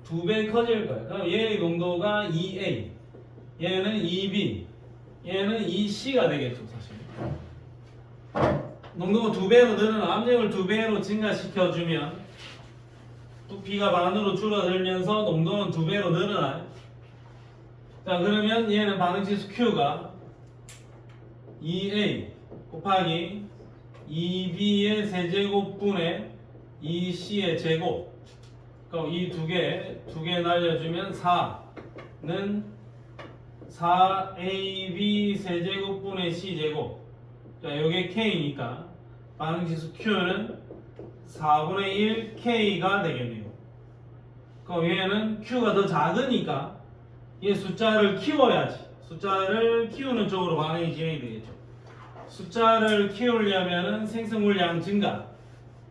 2배 커질 거예요. 그럼 얘의 농도가 2A, 얘는 2B, 얘는 2C가 되겠죠, 사실. 농도가 2배로 늘어나 압력을 2배로 증가시켜주면 부피가 반으로 줄어들면서 농도는 2배로 늘어나요. 자, 그러면 얘는 반응지수 Q가 2A 곱하기 2B의 세제곱분의 2C의 제곱. 그럼 이 두 개 날려주면 4는 4AB 세제곱분의 C제곱. 자, 요게 K니까 반응지수 Q는 4분의 1K가 되겠네요. 그럼 얘는 Q가 더 작으니까 얘 숫자를 키워야지. 숫자를 키우는 쪽으로 반응이 진행이 되겠죠. 숫자를 키우려면은 생성물량 증가,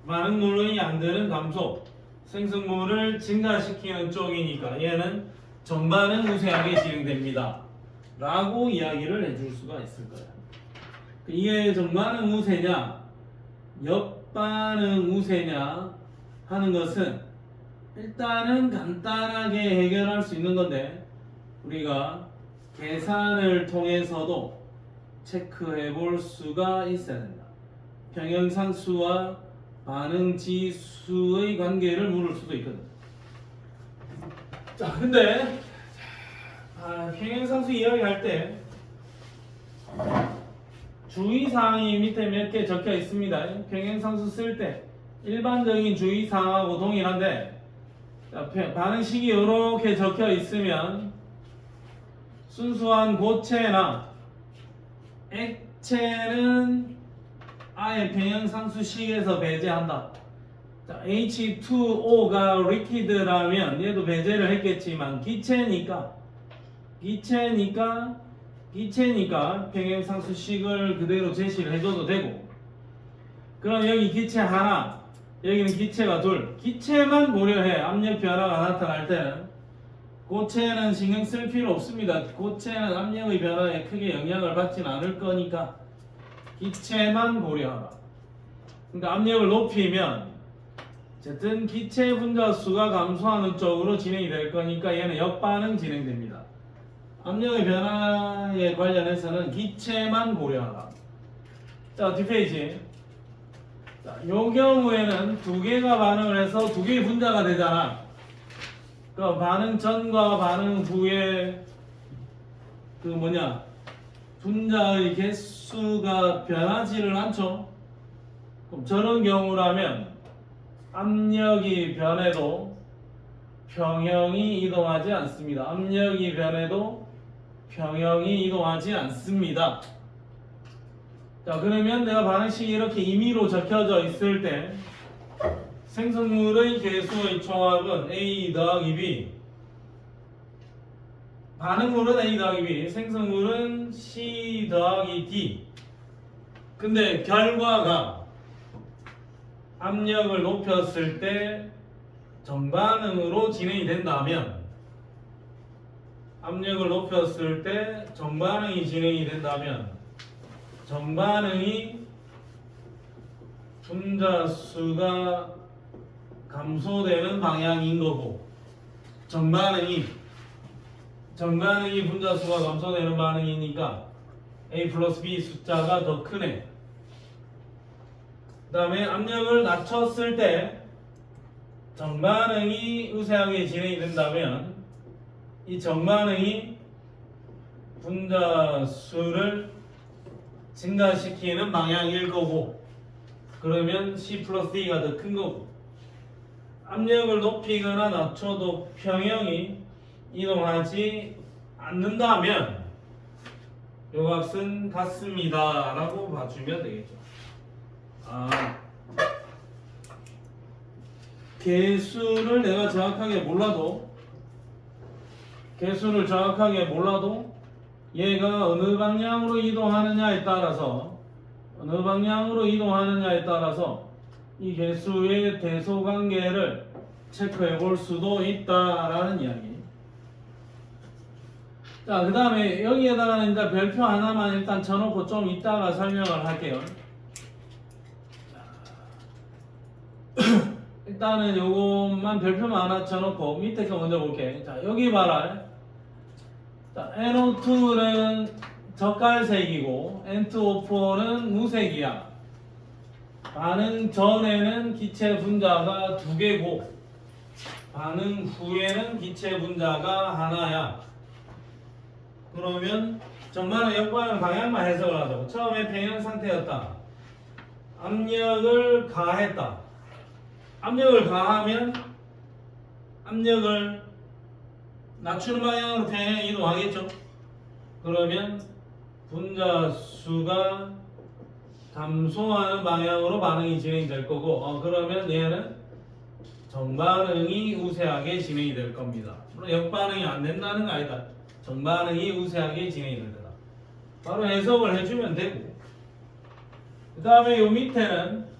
반응물의 양들은 감소, 생성물을 증가시키는 쪽이니까 얘는 정반응 우세하게 진행됩니다 라고 이야기를 해줄 수가 있을 거예요. 이게 정반응 우세냐 역반응 우세냐 하는 것은 일단은 간단하게 해결할 수 있는 건데 우리가 계산을 통해서도 체크해 볼 수가 있어야 된다. 평형상수와 반응지수의 관계를 물을 수도 있거든. 자, 근데 평형상수 이야기할 때 주의사항이 밑에 몇 개 적혀 있습니다. 평형상수 쓸 때 일반적인 주의사항하고 동일한데, 자, 반응식이 이렇게 적혀 있으면 순수한 고체나 액체는 아예 평형상수식에서 배제한다. 자, H2O가 리퀴드라면 얘도 배제를 했겠지만 기체니까 평형상수식을 그대로 제시를 해줘도 되고, 그럼 여기 기체 하나, 여기는 기체가 둘, 기체만 고려해. 압력 변화가 나타날 때는 고체는 신경 쓸 필요 없습니다. 고체는 압력의 변화에 크게 영향을 받지는 않을 거니까 기체만 고려하라. 그러니까 압력을 높이면 어쨌든 기체 분자수가 감소하는 쪽으로 진행이 될 거니까 얘는 역반응 진행됩니다. 압력의 변화에 관련해서는 기체만 고려하라. 자, 뒷페이지. 자, 요 경우에는 두 개가 반응을 해서 두 개의 분자가 되잖아. 그 반응 전과 반응 후에 분자의 개수가 변하지를 않죠. 그럼 저런 경우라면 압력이 변해도 평형이 이동하지 않습니다. 압력이 변해도 평형이 이동하지 않습니다. 자, 그러면 내가 반응식이 이렇게 임의로 적혀져 있을 때 생성물의 개수의 총합은 A 더하기 B, 반응물은 A 더하기 B, 생성물은 C 더하기 D. 근데 결과가 압력을 높였을 때 정반응으로 진행이 된다면, 압력을 높였을 때 정반응이 진행이 된다면 정반응이 분자수가 감소되는 방향인 거고, 정반응이 분자수가 감소되는 반응이니까 A 플러스 B 숫자가 더 크네. 그 다음에 압력을 낮췄을 때 정반응이 우세하게 진행이 된다면 이 정반응이 분자수를 증가시키는 방향일 거고, 그러면 C 플러스 D가 더 큰 거고, 압력을 높이거나 낮춰도 평형이 이동하지 않는다면 요 값은 같습니다 라고 봐주면 되겠죠. 개수를 내가 정확하게 몰라도 얘가 어느 방향으로 이동하느냐에 따라서 이 개수의 대소관계를 체크해 볼 수도 있다라는 이야기. 자, 그 다음에 여기에다가는 이제 별표 하나만 일단 쳐놓고 좀 이따가 설명을 할게요. 일단은 요것만 별표만 하나 쳐놓고 밑에 거 먼저 볼게. 자, 여기 봐라. 자, NO2는 젓갈색이고 N2O4는 무색이야. 반응 전에는 기체 분자가 2개고 반응 후에는 기체 분자가 하나야. 그러면 전반의 역반응 방향만 해석을 하자고. 처음에 평형 상태였다. 압력을 가했다. 압력을 가하면 압력을 낮추는 방향으로 평형이 이동하겠죠. 그러면 분자 수가 감소하는 방향으로 반응이 진행될 거고, 그러면 얘는 정반응이 우세하게 진행이 될 겁니다. 물론 역반응이 안 된다는 거 아니다. 정반응이 우세하게 진행이 될 거다. 바로 해석을 해주면 되고, 그 다음에 요 밑에는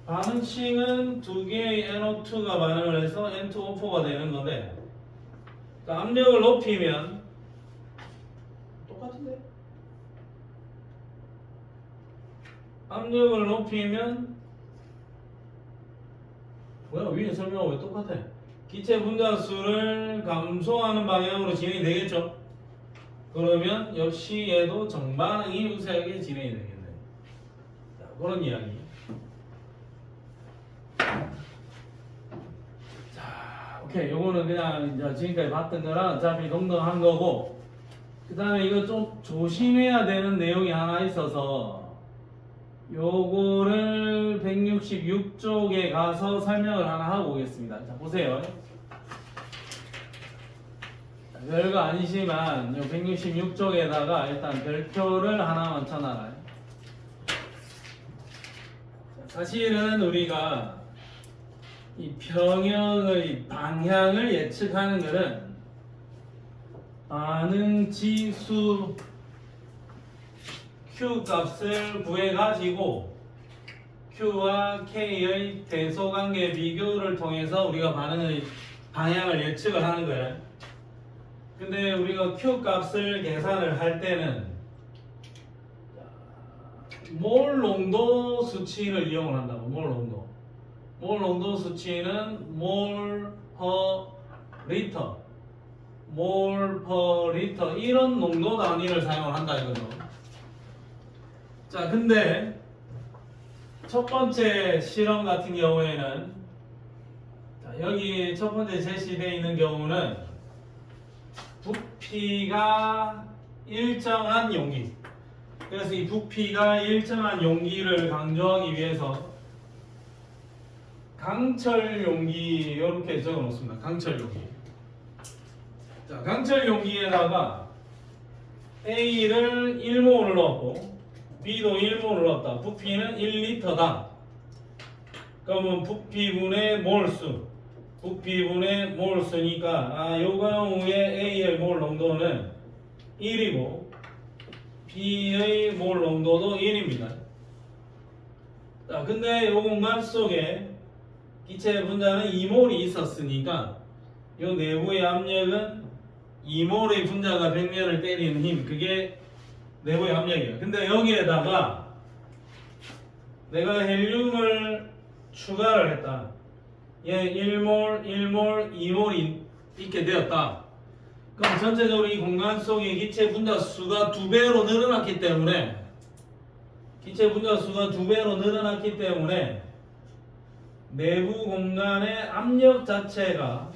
반응식은 2개의 NO2가 반응을 해서 N2O4가 되는 건데, 그러니까 압력을 높이면 똑같은데? 압력을 높이면 뭐야, 위에 설명하고 왜 똑같아? 기체 분자 수를 감소하는 방향으로 진행이 되겠죠? 그러면 역시 얘도 정반응이 우세하게 진행이 되겠네. 자, 그런 이야기. 자, 오케이. 요거는 그냥 이제 지금까지 봤던 거랑 어차피 동등한 거고, 그 다음에 이거 좀 조심해야 되는 내용이 하나 있어서 요거를 166쪽에 가서 설명을 하나 하고 오겠습니다. 자, 보세요. 별거 아니지만 요 166쪽에다가 일단 별표를 하나만 쳐놔라. 사실은 우리가 이 평형의 방향을 예측하는 것은 반응 지수 Q 값을 구해가지고 Q와 K의 대소관계 비교를 통해서 우리가 반응의 방향을 예측을 하는 거예요. 근데 우리가 Q 값을 계산을 할 때는 몰 농도 수치를 이용을 한다고. 몰 농도 수치는 몰 퍼 리터, 이런 농도 단위를 사용을 한다 이거죠. 자, 근데 첫 번째 실험 같은 경우에는, 자, 여기 첫 번째 제시되어 있는 경우는 부피가 일정한 용기. 그래서 이 부피가 일정한 용기를 강조하기 위해서 강철 용기 이렇게 적어 놓습니다. 강철 용기. 자, 강철 용기에다가 A를 1몰을 넣었고 B도 1몰을 넣었다. 부피는 1리터다. 그러면 부피분의 몰수, 몰수니까 요 경우에 A의 몰 농도는 1이고 B의 몰 농도도 1입니다. 자, 근데 요 공간 속에 기체 분자는 2몰이 있었으니까 요 내부의 압력은 2몰의 분자가 벽면을 때리는 힘, 그게 내부의 압력이에요. 근데 여기에다가 내가 헬륨을 추가를 했다. 얘 1몰, 2몰이 있게 되었다. 그럼 전체적으로 이 공간 속에 기체 분자 수가 2배로 늘어났기 때문에 내부 공간의 압력 자체가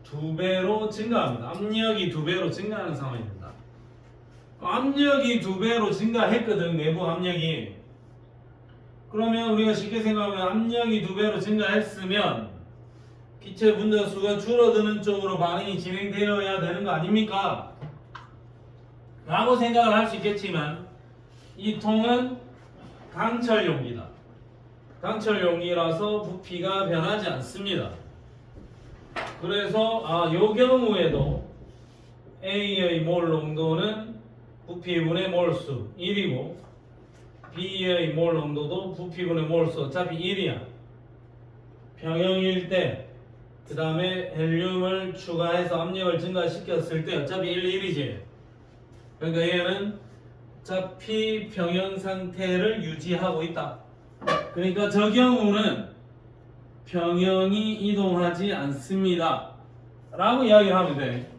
2배로 증가합니다. 압력이 2배로 증가하는 상황이 된다. 압력이 2배로 증가했거든, 내부 압력이. 그러면 우리가 쉽게 생각하면 압력이 2배로 증가했으면 기체 분자 수가 줄어드는 쪽으로 반응이 진행되어야 되는 거 아닙니까? 라고 생각을 할 수 있겠지만 이 통은 강철 용기다. 강철 용이라서 부피가 변하지 않습니다. 그래서 요 경우에도 A의 몰 농도는 부피분의 몰수 1이고 B의 몰 농도도 부피분의 몰수 어차피 1이야. 평형일 때 그 다음에 헬륨을 추가해서 압력을 증가시켰을 때 어차피 1, 1이지. 그러니까 얘는 어차피 평형 상태를 유지하고 있다. 그러니까 저 경우는 평형이 이동하지 않습니다 라고 이야기를 하면 돼.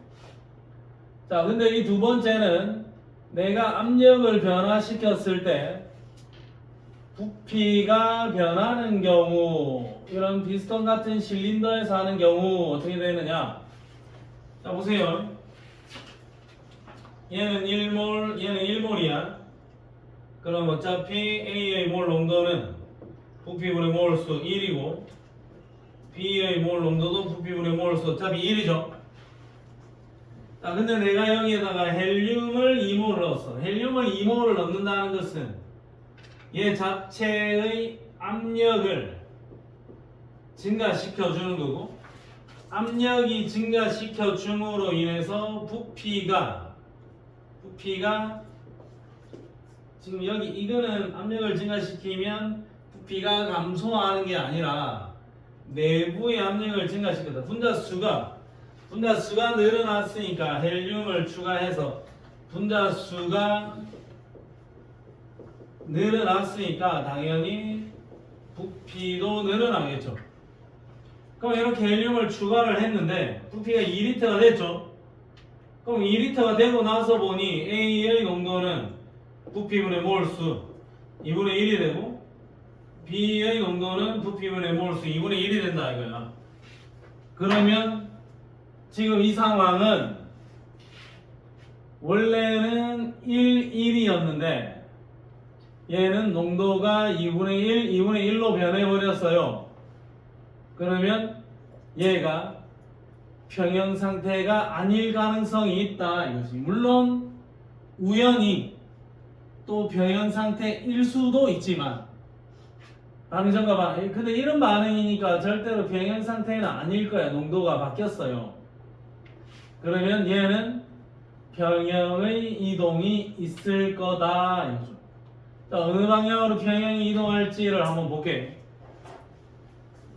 자, 근데 이 두 번째는 내가 압력을 변화시켰을 때 부피가 변하는 경우, 이런 피스톤 같은 실린더에서 하는 경우 어떻게 되느냐? 자, 보세요. 얘는 1몰, 얘는 1몰이야. 그럼 어차피 A의 몰 농도는 부피분의 몰수 1이고 B의 몰 농도도 부피분의 몰수 어차피 1이죠. 자, 근데 내가 여기에다가 헬륨을 2몰을 넣었어. 헬륨을 2몰을 넣는다는 것은 얘 자체의 압력을 증가시켜 주는 거고, 압력이 증가시켜 줌으로 인해서 부피가 지금 여기 이거는 압력을 증가시키면 부피가 감소하는 게 아니라 내부의 압력을 증가시켰다. 분자수가 늘어났으니까 헬륨을 추가해서 분자수가 늘어났으니까 당연히 부피도 늘어나겠죠. 그럼 이렇게 헬륨을 추가를 했는데 부피가 2리터가 됐죠. 그럼 2리터가 되고 나서 보니 A의 농도는 부피분의 몰수 2분의 1이 되고 B의 농도는 부피분의 몰수 2분의 1이 된다 이거야. 그러면 지금 이 상황은 원래는 1, 1이었는데 얘는 농도가 2분의 1, 2분의 1로 변해버렸어요. 그러면 얘가 평형 상태가 아닐 가능성이 있다 이거지. 물론 우연히 또 평형 상태일 수도 있지만 반응전과 반응. 근데 이런 반응이니까 절대로 평형 상태는 아닐 거야. 농도가 바뀌었어요. 그러면 얘는 평형의 이동이 있을 거다 이거죠. 자, 어느 방향으로 평형이 이동할지를 한번 볼게.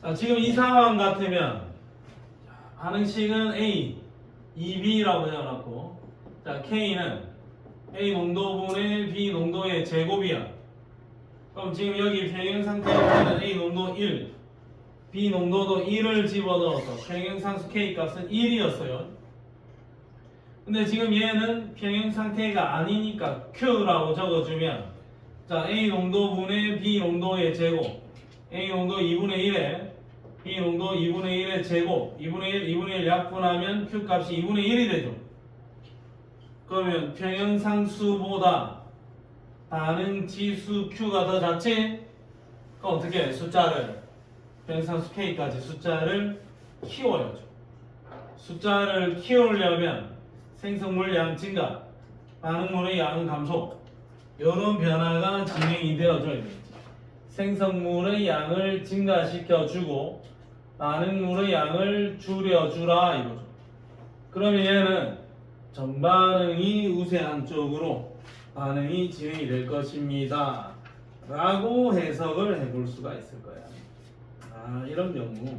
자, 지금 이 상황 같으면 반응식은 A, 2B라고 해놨고, 자, K는 A 농도분의 B 농도의 제곱이야. 그럼 지금 여기 평형 상태에서는 A 농도 1, B 농도도 1을 집어넣어서 평형 상수 K 값은 1이었어요. 근데 지금 얘는 평형 상태가 아니니까 Q라고 적어주면, 자, A 농도분의 B 농도의 제곱, A 농도 2분의 1에 B 농도 2분의 1의 제곱, 2분의 1 약분하면 Q 값이 2분의 1이 되죠. 그러면 평형상수보다 반응 지수 Q가 더 작지? 그럼 어떻게 해? 숫자를 평형상수 K까지 숫자를 키워야죠. 숫자를 키우려면 생성물 양 증가, 반응물의 양 감소, 이런 변화가 진행이 되어줘야 되겠지. 생성물의 양을 증가시켜주고 반응물의 양을 줄여주라 이거죠. 그러면 얘는 정반응이 우세한 쪽으로 반응이 진행이 될 것입니다 라고 해석을 해볼 수가 있을 거야. 이런 경우,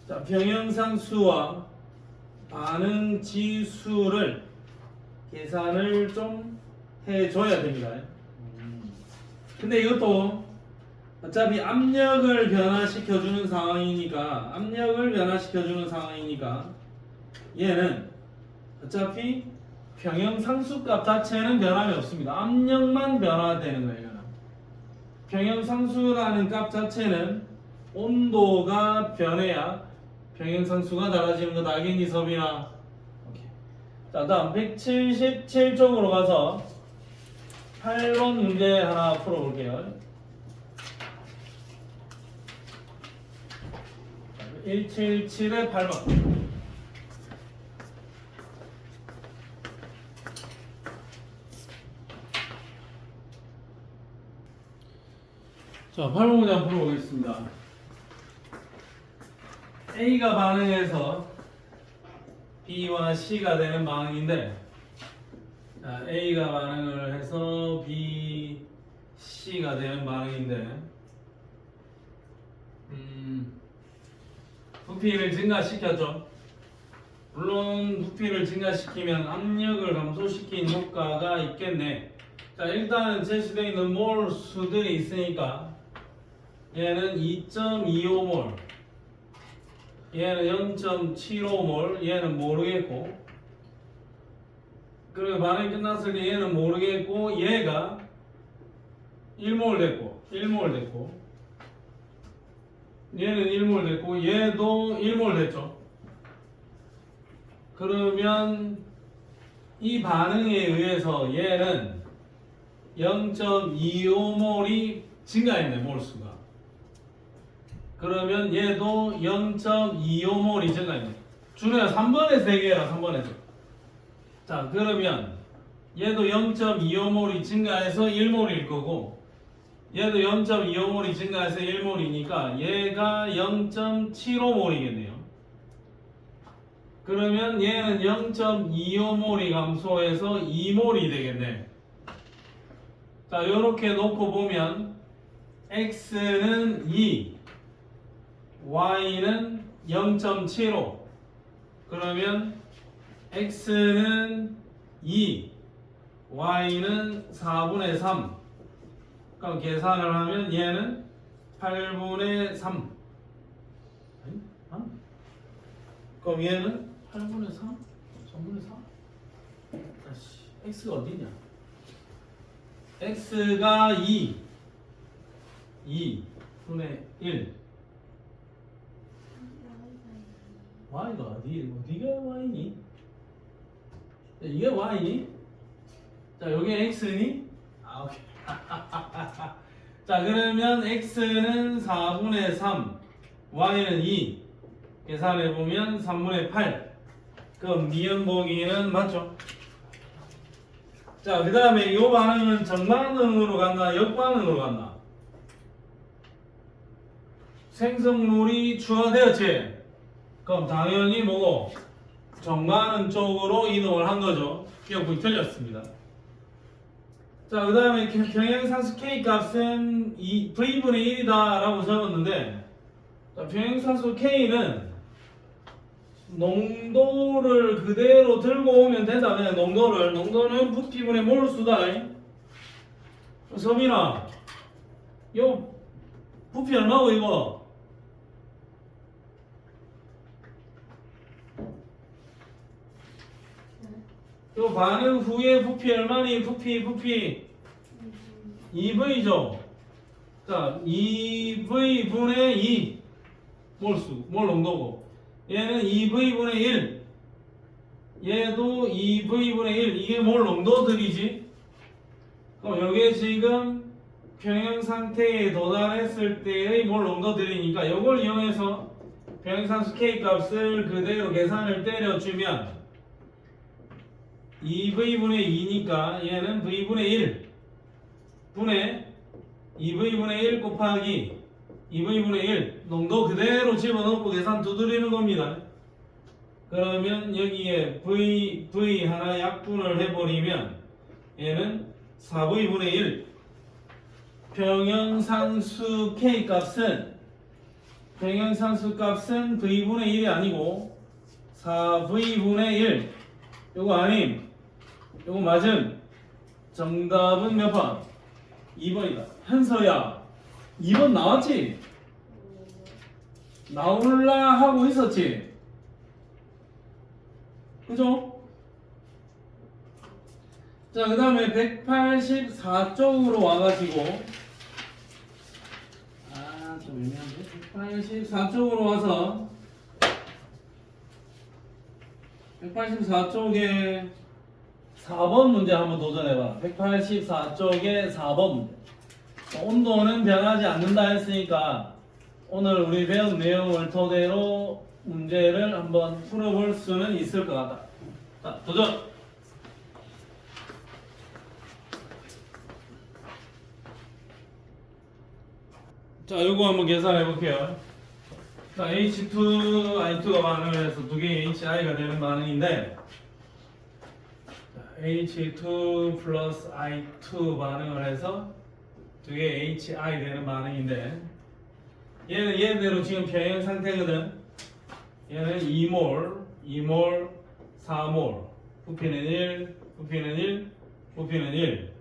자, 평형상수와 반응 지수를 계산을 좀 해줘야 됩니다. 근데 이것도 어차피 압력을 변화시켜주는 상황이니까 얘는 어차피 평형상수값 자체는 변함이 없습니다. 압력만 변화되는 거예요. 평형상수라는 값 자체는 온도가 변해야 평형상수가 달라지는 거다. 알겠니, 서빈아? 오케이. 자, 다음 177쪽으로 가서 8번 문제 하나 풀어볼게요. 177의 8번. 자, 자, 8문제 풀어보겠습니다. A가 반응해서 B와 C가 되는 반응인데, 자, A가 반응을 해서 B, C가 되는 반응인데, 부피를 증가시켰죠. 물론 부피를 증가시키면 압력을 감소시킨 효과가 있겠네. 자, 일단은 제시되어 있는 몰 수들이 있으니까 얘는 2.25몰, 얘는 0.75몰, 얘는 모르겠고, 그리고 반응이 끝났을 때 얘는 모르겠고, 얘가 1몰 됐고, 1몰 됐고, 얘는 1몰 됐고, 얘도 1몰 됐죠. 그러면 이 반응에 의해서 얘는 0.25몰이 증가했네, 몰수가. 그러면 얘도 0.25몰이 증가했네. 준호야, 3번에서 얘기해라, 3번에서. 자, 그러면 얘도 0.25몰이 증가해서 1몰일 거고, 얘도 0.25몰이 증가해서 1몰이니까 얘가 0.75몰이겠네요. 그러면 얘는 0.25몰이 감소해서 2몰이 되겠네. 자, 요렇게 놓고 보면 x는 2, y는 0.75. 그러면 x는 2, y는 4분의 3. 그럼 계산을 하면 얘는 8분의 3. 그럼 얘는 8분의 3? 3분의 3? 아씨, x가 어디냐? x가 2분의 1. y가 어디가 y니? 이게 y니? 자, 여기 x니? 아, 오케이. 자, 그러면 x는 4분의 3, y는 2. 계산해보면 3분의 8. 그럼 니은 보기는 맞죠? 자, 그 다음에 이 반응은 정반응으로 갔나 역반응으로 갔나? 생성물이 추가되었지? 그럼 당연히 뭐고? 정반응 쪽으로 이동을 한 거죠. 기억이 틀렸습니다. 자, 그 다음에 평행상수 K 값은 V분의 1이다 라고 적었는데, 자, 평행상수 K는 농도를 그대로 들고 오면 된다. 그냥 농도는 부피분의 몰수다. 서민아, 요 부피 얼마고 이거? 요 반응 후에 부피 얼마니? 부피 2V죠. 자, 2V분의 2 몰수, 몰 농도고, 얘는 2V분의 1, 얘도 2V분의 1. 이게 몰 농도들이지. 그럼 여기에 지금 평형 상태에 도달했을 때의 몰 농도들이니까 이걸 이용해서 평형상수 K 값을 그대로 계산을 때려주면 2V분의 2니까 얘는 V분의 1 분의 2V분의 1 곱하기 2V분의 1 농도 그대로 집어넣고 계산 두드리는 겁니다. 그러면 여기에 V 하나 약분을 해버리면 얘는 4V분의 1 평형상수 K 값은 V분의 1이 아니고 4V분의 1 요거 아님, 요거 맞음. 정답은 몇 번? 2번이다. 현서야, 2번 나왔지? 나올라 하고 있었지? 그죠? 자, 그 다음에 184쪽으로 와가지고, 좀 애매한데? 184쪽으로 와서 184쪽에 4번 문제 한번 도전해봐. 184쪽에 4번 문제. 온도는 변하지 않는다 했으니까 오늘 우리 배운 내용을 토대로 문제를 한번 풀어볼 수는 있을 것 같다. 자, 도전! 자, 요거 한번 계산해 볼게요. 자, H2, I2가 반응을 해서 두 개의 HI가 되는 반응인데, H2 플러스 I2 반응을 해서 두 개의 HI 되는 반응인데, 얘는 얘대로 지금 평형 상태거든. 얘는 2몰, 2몰, 4몰. 부피는 1, 부피는 1, 부피는 1.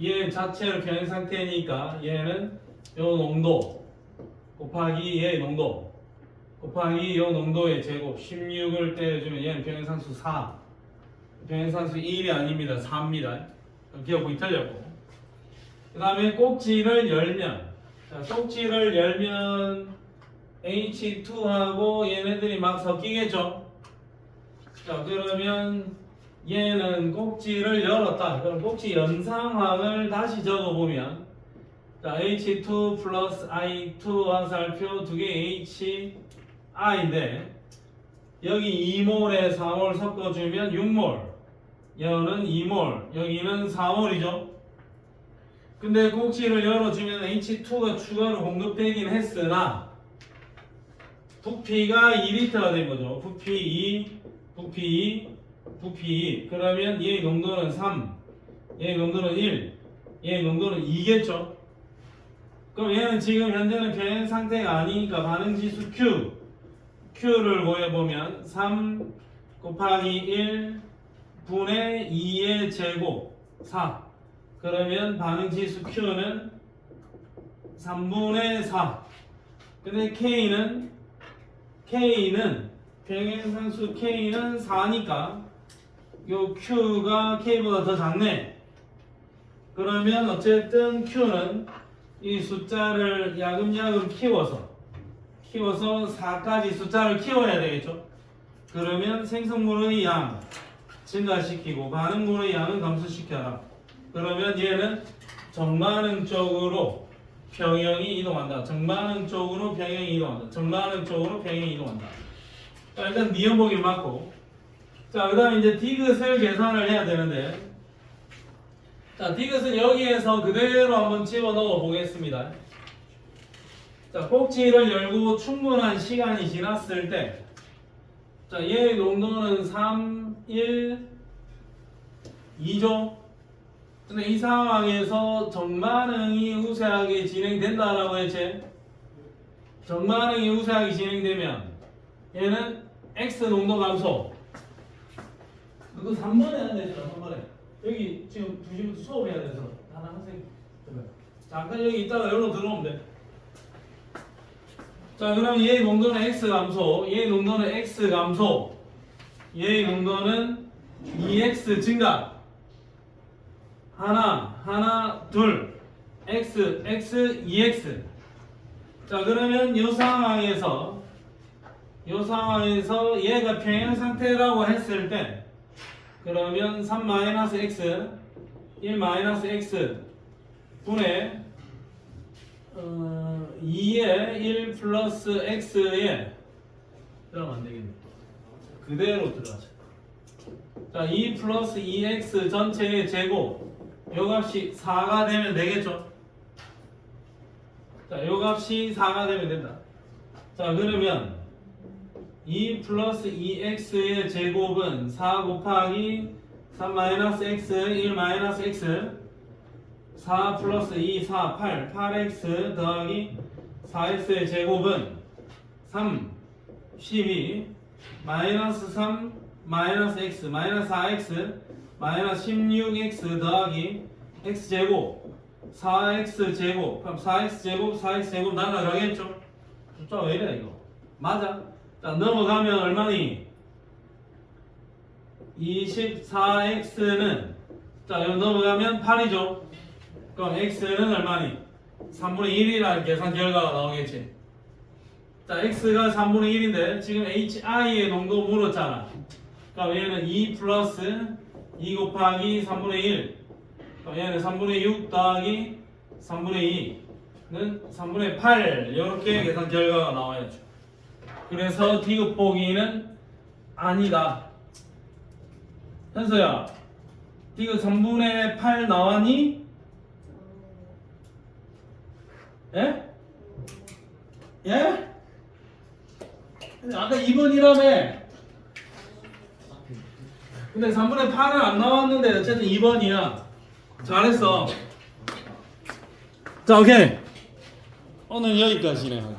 얘 자체를 평형 상태니까 얘는 요 농도 곱하기 얘의 농도 곱하기 요 농도의 제곱 16을 때려주면 얘는 평행상수 4. 평행상수 1이 아닙니다. 4입니다. 기억이 틀렸고. 그 다음에 꼭지를 열면, 자, 꼭지를 열면 H2하고 얘네들이 막 섞이겠죠. 자, 그러면 얘는 꼭지를 열었다. 그럼 꼭지 연 상황을 다시 적어보면, 자, H2 플러스 I2 화살표 두 개 HI인데, 여기 2몰에 4몰 섞어주면 6몰. 여는 2몰, 여기는 4몰이죠. 근데 꼭지를 열어주면 H2가 추가로 공급되긴 했으나, 부피가 2리터가 된 거죠. 부피 2, 부피 2, 부피 2. 그러면 얘의 농도는 3, 얘의 농도는 1, 얘의 농도는 2겠죠. 그럼 얘는 지금 현재는 평행 상태가 아니니까 반응지수 Q를 구해보면 3 곱하기 1 분의 2의 제곱 4. 그러면 반응지수 Q는 3분의 4. 근데 K는 평행상수 K는 4니까 요 Q가 K보다 더 작네. 그러면 어쨌든 Q는 이 숫자를 야금야금 키워서 4까지 숫자를 키워야 되겠죠. 그러면 생성물의 양 증가시키고 반응물의 양은 감소시켜라. 그러면 얘는 정반응 쪽으로 평형이 이동한다. 정반응 쪽으로 평형이 이동한다. 정반응 쪽으로 평형이 이동한다. 자, 일단 미연보기를 맞고, 자, 그 다음에 이제 디귿을 계산을 해야 되는데, 자, 디귿은 여기에서 그대로 한번 집어넣어 보겠습니다. 자, 꼭지를 열고 충분한 시간이 지났을 때, 자, 얘의 농도는 3, 1, 2죠. 근데 이 상황에서 정반응이 우세하게 진행된다라고 했지. 정반응이 우세하게 진행되면 얘는 X 농도 감소. 그거 3번에 해야 되잖아. 3번에. 여기 지금 2시부터 수업해야 돼서 하나 학생 잠깐 여기 있다가 여기로 들어오면 돼. 자, 그럼 얘의 농도는 X 감소, 얘의 농도는 X 감소, 얘의 농도는 2X 증가. 하나, 둘, X, 2X. 자, 그러면 이 상황에서 얘가 평형 상태라고 했을 때, 그러면 3-X, 1-X 분의 2에 1 플러스 X에 들어가면 안 되겠네. 그대로 들어가자. 자, 2 플러스 2X 전체의 제곱, 요 값이 4가 되면 되겠죠? 자, 요 값이 4가 되면 된다. 자, 그러면 2 플러스 2x의 제곱은 4 곱하기 3-x, 1-x 4 플러스 2, 4, 8x 더하기 4x의 제곱은 3, 12 마이너스 3, 마이너스 x, 마이너스 4x 마이너스 16x 더하기 x제곱 4x제곱. 그럼 4x제곱 4x제곱 날아가겠죠? 숫자 왜 이래 이거? 맞아. 자, 넘어가면 얼마니? 24x는 자, 여기 넘어가면 8이죠. 그럼 x는 얼마니? 3분의 1이라는 계산 결과가 나오겠지. 자, x가 3분의 1인데 지금 hi의 농도 물었잖아. 그럼 얘는 2 플러스 2 곱하기 3분의 1. 그럼 얘는 3분의 6 더하기 3분의 2는 3분의 8. 이렇게 계산 결과가 나와야죠. 그래서 디귿 보기는 아니다. 현서야, 디귿 3분의 8 나왔니? 예? 예? 아까 2번이라며. 근데 3분의 8은 안 나왔는데 어쨌든 2번이야. 잘했어. 자, 오케이. 오늘 여기까지네.